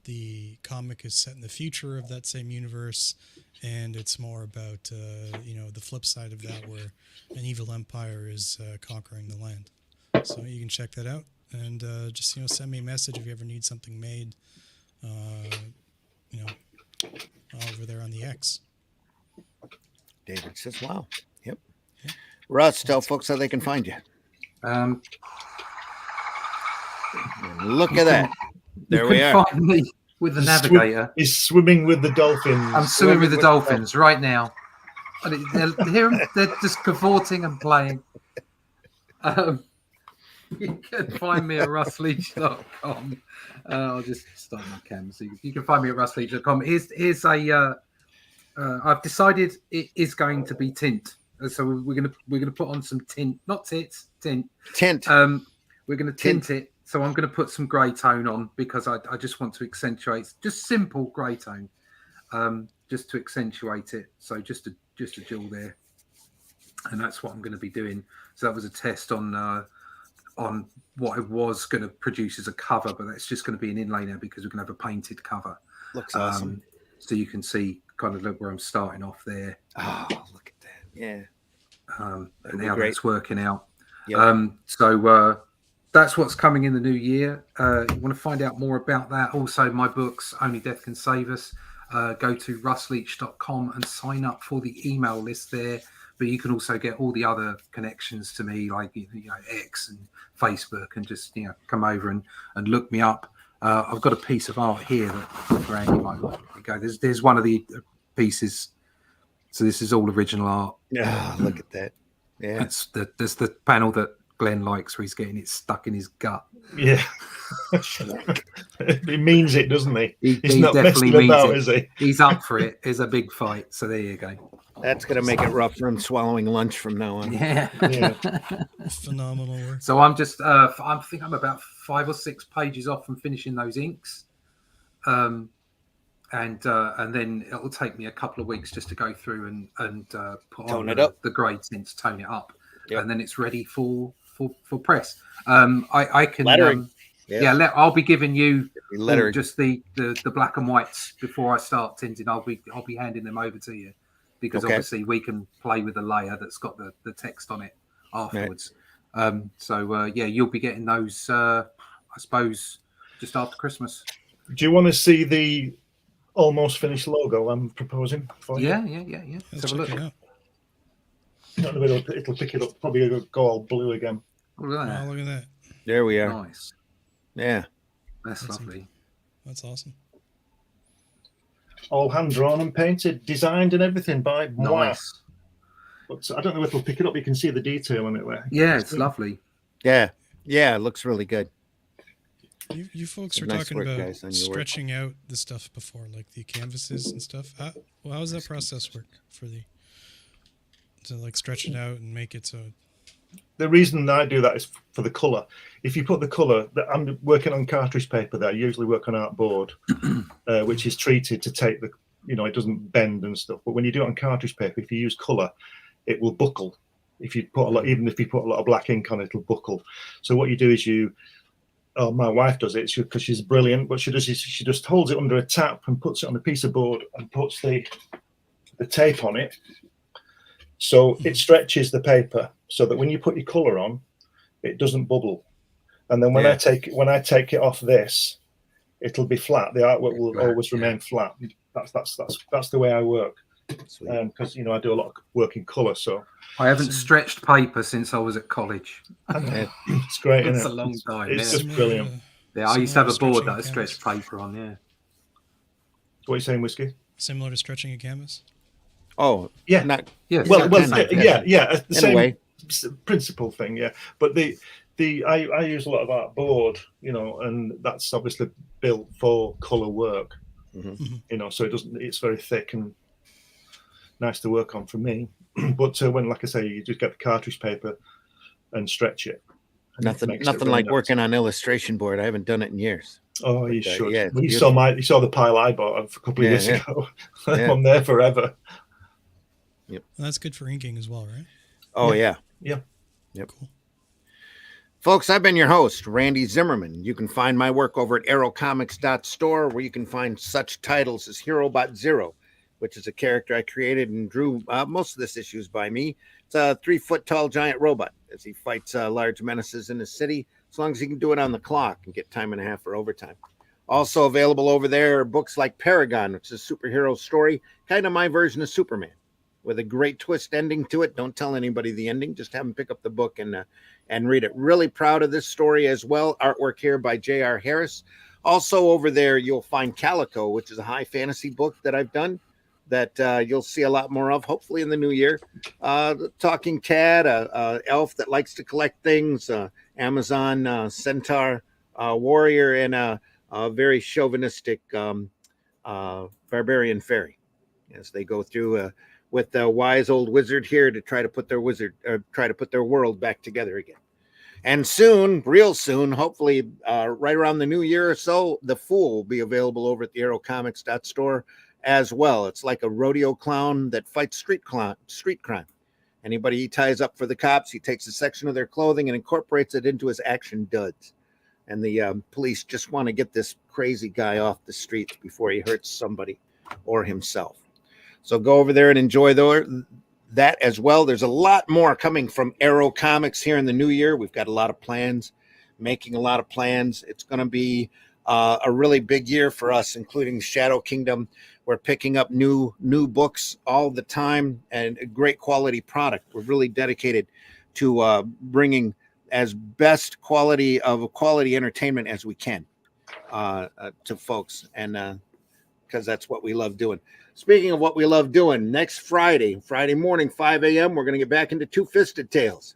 The comic is set in the future of that same universe, and it's more about the flip side of that, where an evil empire is conquering the land. So you can check that out, and just send me a message if you ever need something made. Over there on the X. David says, "Wow, yep." Russ, tell folks how they can find you. Look at that. There we are. Find me with the navigator. He's swimming with the dolphins. I'm swimming with the dolphins right now. They're just cavorting and playing. You can find me at russleach.com. I'll just start my camera. So you can find me at russleach.com. Here's a. I've decided it is going to be tint. So we're gonna put on some tint, not tits, tint. Tint. We're gonna tint it. So I'm going to put some grey tone on because I just want to accentuate, just simple grey tone, just to accentuate it. So just a jewel there, and that's what I'm going to be doing. So that was a test on what I was going to produce as a cover, but that's just going to be an inlay now because we're going to have a painted cover. Looks awesome. So you can see kind of look where I'm starting off there. Oh, look at that! Yeah, and how that's working out. Yep. That's what's coming in the new year. You want to find out more about that. Also, my books, Only Death Can Save Us. Go to russleach.com and sign up for the email list there. But you can also get all the other connections to me, like X and Facebook, and just come over and look me up. I've got a piece of art here that Graham, you might like. Go. There's one of the pieces. So this is all original art. Yeah, look at that. Yeah, there's the panel that Glenn likes where he's getting it stuck in his gut. Yeah. He means it, doesn't he? He's he not definitely messing about, means is it. he? He's up for it. It's a big fight. So there you go. That's going to make it rough for him swallowing lunch from now on. Yeah. Phenomenal work. So I'm just, I think I'm about 5 or 6 pages off from finishing those inks. And then it'll take me a couple of weeks just to go through and put Tone on it up. the grey tints, tone it up. Yep. And then it's ready for press. I can Lettering. I'll be giving you Lettering. just the black and whites before I start tinting. I'll be handing them over to you because obviously we can play with a layer that's got the text on it afterwards. Right. You'll be getting those I suppose just after Christmas. Do you want to see the almost finished logo I'm proposing for you? Yeah. Let's have a look. It'll pick it up. Probably go all blue again. Look at that. Oh, look at that. There we are. Nice. Yeah. That's lovely. That's awesome. All hand drawn and painted, designed and everything by Nice. But I don't know if it'll pick it up. You can see the detail on it there. Yeah, it's lovely. Yeah. It looks really good. You folks were Nice talking work, about guys, on your work. stretching out the stuff before, like the canvases and stuff. How does that process work for to like stretch it out and make it so the reason I do that is for the color. If you put the color, I'm working on cartridge paper there. I usually work on artboard, which is treated to take the, it doesn't bend and stuff. But when you do it on cartridge paper, if you use color, it will buckle. If you put even if you put a lot of black ink on it, it'll buckle. So what you do is my wife does it because she's brilliant. What she does is she just holds it under a tap and puts it on a piece of board and puts the tape on it. So it stretches the paper so that when you put your color on, it doesn't bubble. And then when I take it off this, it'll be flat. The artwork will always remain flat. That's the way I work. Because I do a lot of work in color. So I haven't stretched paper since I was at college. It's great. It's isn't a it? long time. It's just brilliant. Yeah, I used to have a board that I stretched paper on. Yeah. What are you saying, Whiskey? Similar to stretching a canvas. Oh, yeah, well, the same way. Principle thing, yeah. But I use a lot of artboard, and that's obviously built for color work, so it's very thick and nice to work on for me. But when, like I say, you just get the cartridge paper and stretch it. Nothing like working on illustration board. I haven't done it in years. Oh, you should. Yeah, you saw the pile I bought a couple of years ago. I'm there forever. Yep. Well, that's good for inking as well, right? Oh yeah. Yep. Cool. Folks, I've been your host, Randy Zimmerman. You can find my work over at aerocomics.store, where you can find such titles as Herobot Zero, which is a character I created and drew most of this issues by me. It's a 3-foot-tall giant robot as he fights large menaces in the city, as long as he can do it on the clock and get time and a half for overtime. Also available over there are books like Paragon, which is a superhero story, kind of my version of Superman, with a great twist ending to it. Don't tell anybody the ending. Just have them pick up the book and read it. Really proud of this story as well. Artwork here by J.R. Harris. Also over there, you'll find Calico, which is a high fantasy book that I've done that you'll see a lot more of, hopefully in the new year. The Talking Cat, elf that likes to collect things, Amazon centaur warrior, and a very chauvinistic barbarian fairy as they go through with the wise old wizard here to try to put their world back together again. And soon, real soon, hopefully right around the new year or so, The Fool will be available over at the aerocomics.store as well. It's like a rodeo clown that fights street crime. Anybody he ties up for the cops, he takes a section of their clothing and incorporates it into his action duds. And the police just want to get this crazy guy off the streets before he hurts somebody or himself. So go over there and enjoy that as well. There's a lot more coming from Aero Comics here in the new year. We've got a lot of plans, making a lot of plans. It's going to be a really big year for us, including Shadow Kingdom. We're picking up new books all the time and a great quality product. We're really dedicated to bringing as best quality entertainment as we can to folks, and because that's what we love doing. Speaking of what we love doing, next Friday morning, 5 a.m., we're going to get back into Two Fisted Tales.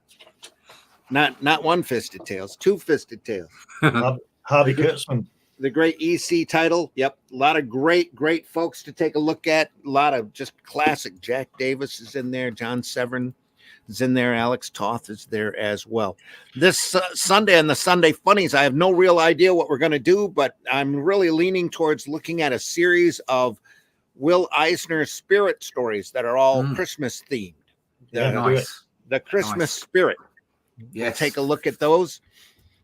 Not One Fisted Tales, Two Fisted Tales. Harvey Kurtzman. The great EC title. Yep. A lot of great folks to take a look at. A lot of just classic. Jack Davis is in there. John Severin is in there. Alex Toth is there as well. This Sunday on the Sunday Funnies, I have no real idea what we're going to do, but I'm really leaning towards looking at a series of Will Eisner spirit stories that are all Christmas themed. Nice. The Christmas spirit. Yes. We'll take a look at those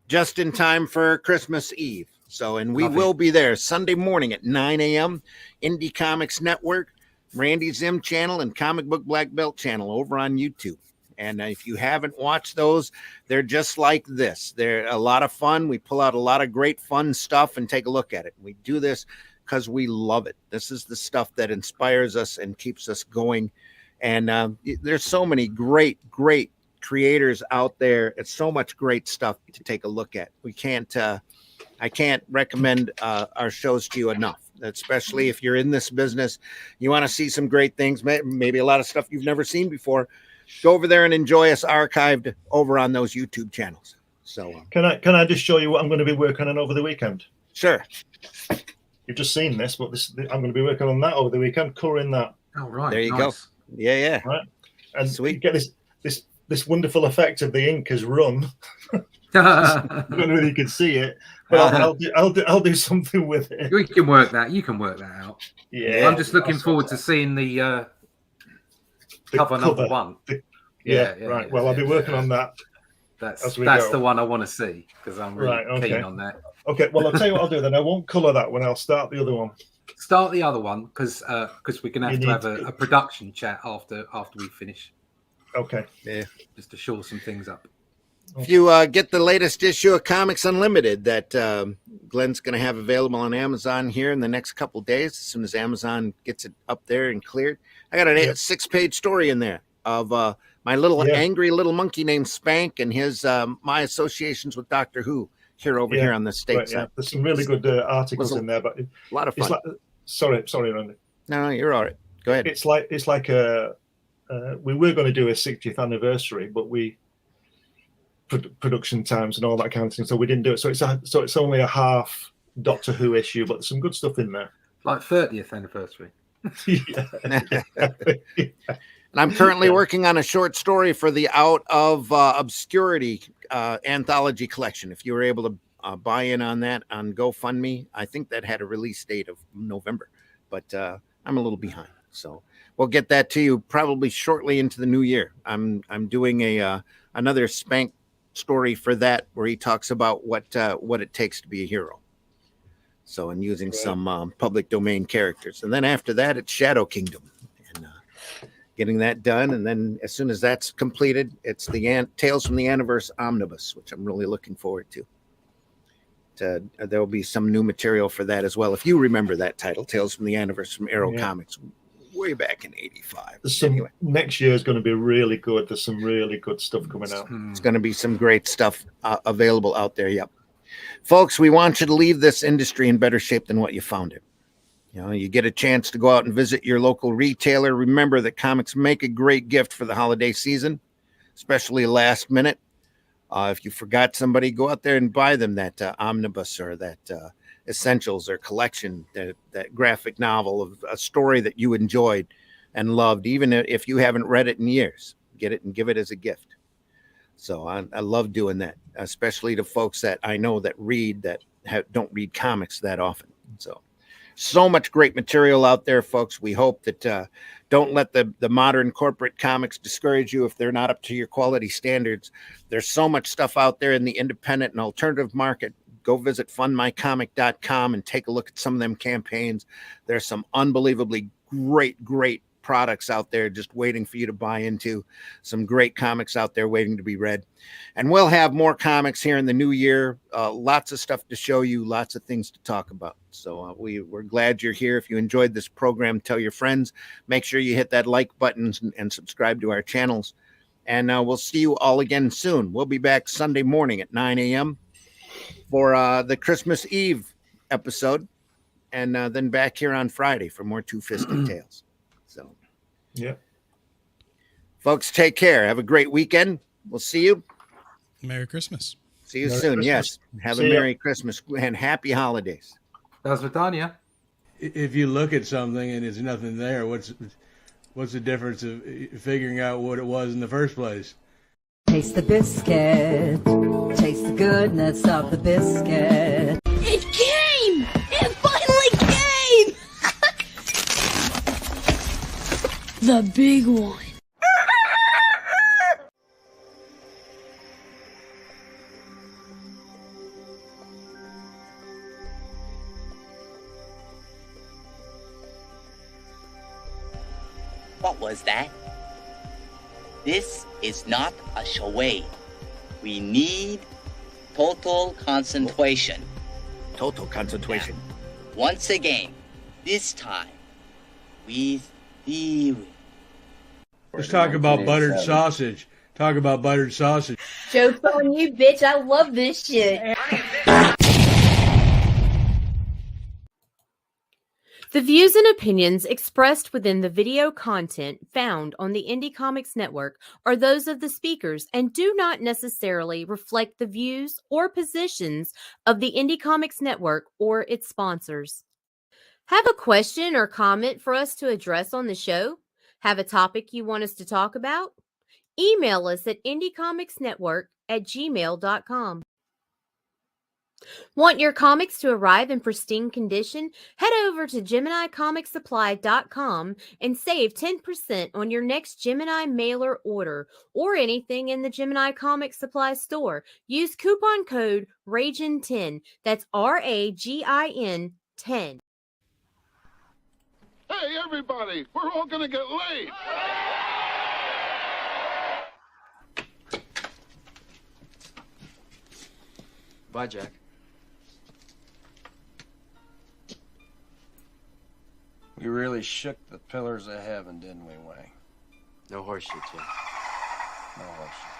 just in time for Christmas Eve. So, and we will be there Sunday morning at 9 a.m. Indie Comics Network, Randy Zim channel, and Comic Book Black Belt channel over on YouTube. And if you haven't watched those, they're just like this. They're a lot of fun. We pull out a lot of great fun stuff and take a look at it. We do this because we love it. This is the stuff that inspires us and keeps us going. And there's so many great creators out there. It's so much great stuff to take a look at. I can't recommend our shows to you enough, especially if you're in this business. You want to see some great things, maybe a lot of stuff you've never seen before. Go over there and enjoy us archived over on those YouTube channels. So can I just show you what I'm going to be working on over the weekend? Sure. You've just seen this, but I'm going to be working on that over the weekend, coloring that. Oh, right. There you go. Yeah. Right. And sweet. You get this this wonderful effect of the ink has run. I don't know whether you can see it, but I'll do something with it. You can work that. You can work that out. Yeah, I'm just looking forward to seeing the cover number one. Right. Well, I'll be working on that. That's the one I want to see because I'm really keen on that. Okay. Well, I'll tell you what I'll do then. I won't colour that one. I'll start the other one. Start the other one because we're gonna have a production chat after we finish. Okay. Yeah. Just to shore some things up. If you get the latest issue of Comics Unlimited that Glenn's going to have available on Amazon here in the next couple days, as soon as Amazon gets it up there and cleared, I got a 6-page story in there of my little angry little monkey named Spank and his my associations with Doctor Who here on the state side. There's some really good articles in there, but a lot of fun. Sorry, Randy. No, you're all right. Go ahead. It's like we were going to do a 60th anniversary, but production times and all that kind of thing, so we didn't do it. So it's only a half Doctor Who issue, but there's some good stuff in there. Like 30th anniversary. And I'm currently working on a short story for the Out of Obscurity anthology collection. If you were able to buy in on that on GoFundMe, I think that had a release date of November, but I'm a little behind. So we'll get that to you probably shortly into the new year. I'm doing another Spank story for that where he talks about what it takes to be a hero. So, and using some public domain characters. And then after that, it's Shadow Kingdom. And getting that done. And then as soon as that's completed, it's the Tales from the Aniverse Omnibus, which I'm really looking forward to. There will be some new material for that as well. If you remember that title, Tales from the Aniverse from Arrow Comics, way back in '85. Next year is going to be really good. There's some really good stuff coming out. It's going to be some great stuff available out there. Yep. Folks, we want you to leave this industry in better shape than what you found it. You know, you get a chance to go out and visit your local retailer. Remember that comics make a great gift for the holiday season, especially last minute. If you forgot somebody, go out there and buy them that omnibus or that essentials or collection, that graphic novel of a story that you enjoyed and loved, even if you haven't read it in years. Get it and give it as a gift. So I love doing that, especially to folks that I know that don't read comics that often. So much great material out there, folks. We hope that don't let the modern corporate comics discourage you if they're not up to your quality standards. There's so much stuff out there in the independent and alternative market. Go visit fundmycomic.com and take a look at some of them campaigns. There's some unbelievably great products out there just waiting for you to buy into. Some great comics out there waiting to be read. And we'll have more comics here in the new year. Lots of stuff to show you, lots of things to talk about. So we're glad you're here. If you enjoyed this program, tell your friends. Make sure you hit that like button and subscribe to our channels. And we'll see you all again soon. We'll be back Sunday morning at 9 a.m. for the Christmas Eve episode. And then back here on Friday for more Two-Fisted Tales. So, yeah. Folks, take care. Have a great weekend. We'll see you. Merry Christmas. See you soon. Christmas. Yes. Have a Merry Christmas and Happy Holidays. That's Vidania. If you look at something and there's nothing there, what's the difference of figuring out what it was in the first place? Taste the biscuit. Taste the goodness of the biscuit. It came! It finally came! The big one. What was that? This is not a charade. We need total concentration. Total concentration. Now, once again, this time, with theory. Let's talk about buttered sausage. Talk about buttered sausage. Joke's on you, bitch. I love this shit. The views and opinions expressed within the video content found on the Indie Comics Network are those of the speakers and do not necessarily reflect the views or positions of the Indie Comics Network or its sponsors. Have a question or comment for us to address on the show? Have a topic you want us to talk about? Email us at indiecomicsnetwork@gmail.com. Want your comics to arrive in pristine condition? Head over to GeminiComicSupply.com and save 10% on your next Gemini mailer order or anything in the Gemini Comic Supply store. Use coupon code RAGIN10. That's RAGIN 10. Hey, everybody, we're all gonna get late. Bye, Jack. We really shook the pillars of heaven, didn't we, Wayne? No horseshit, Jim. No horseshit.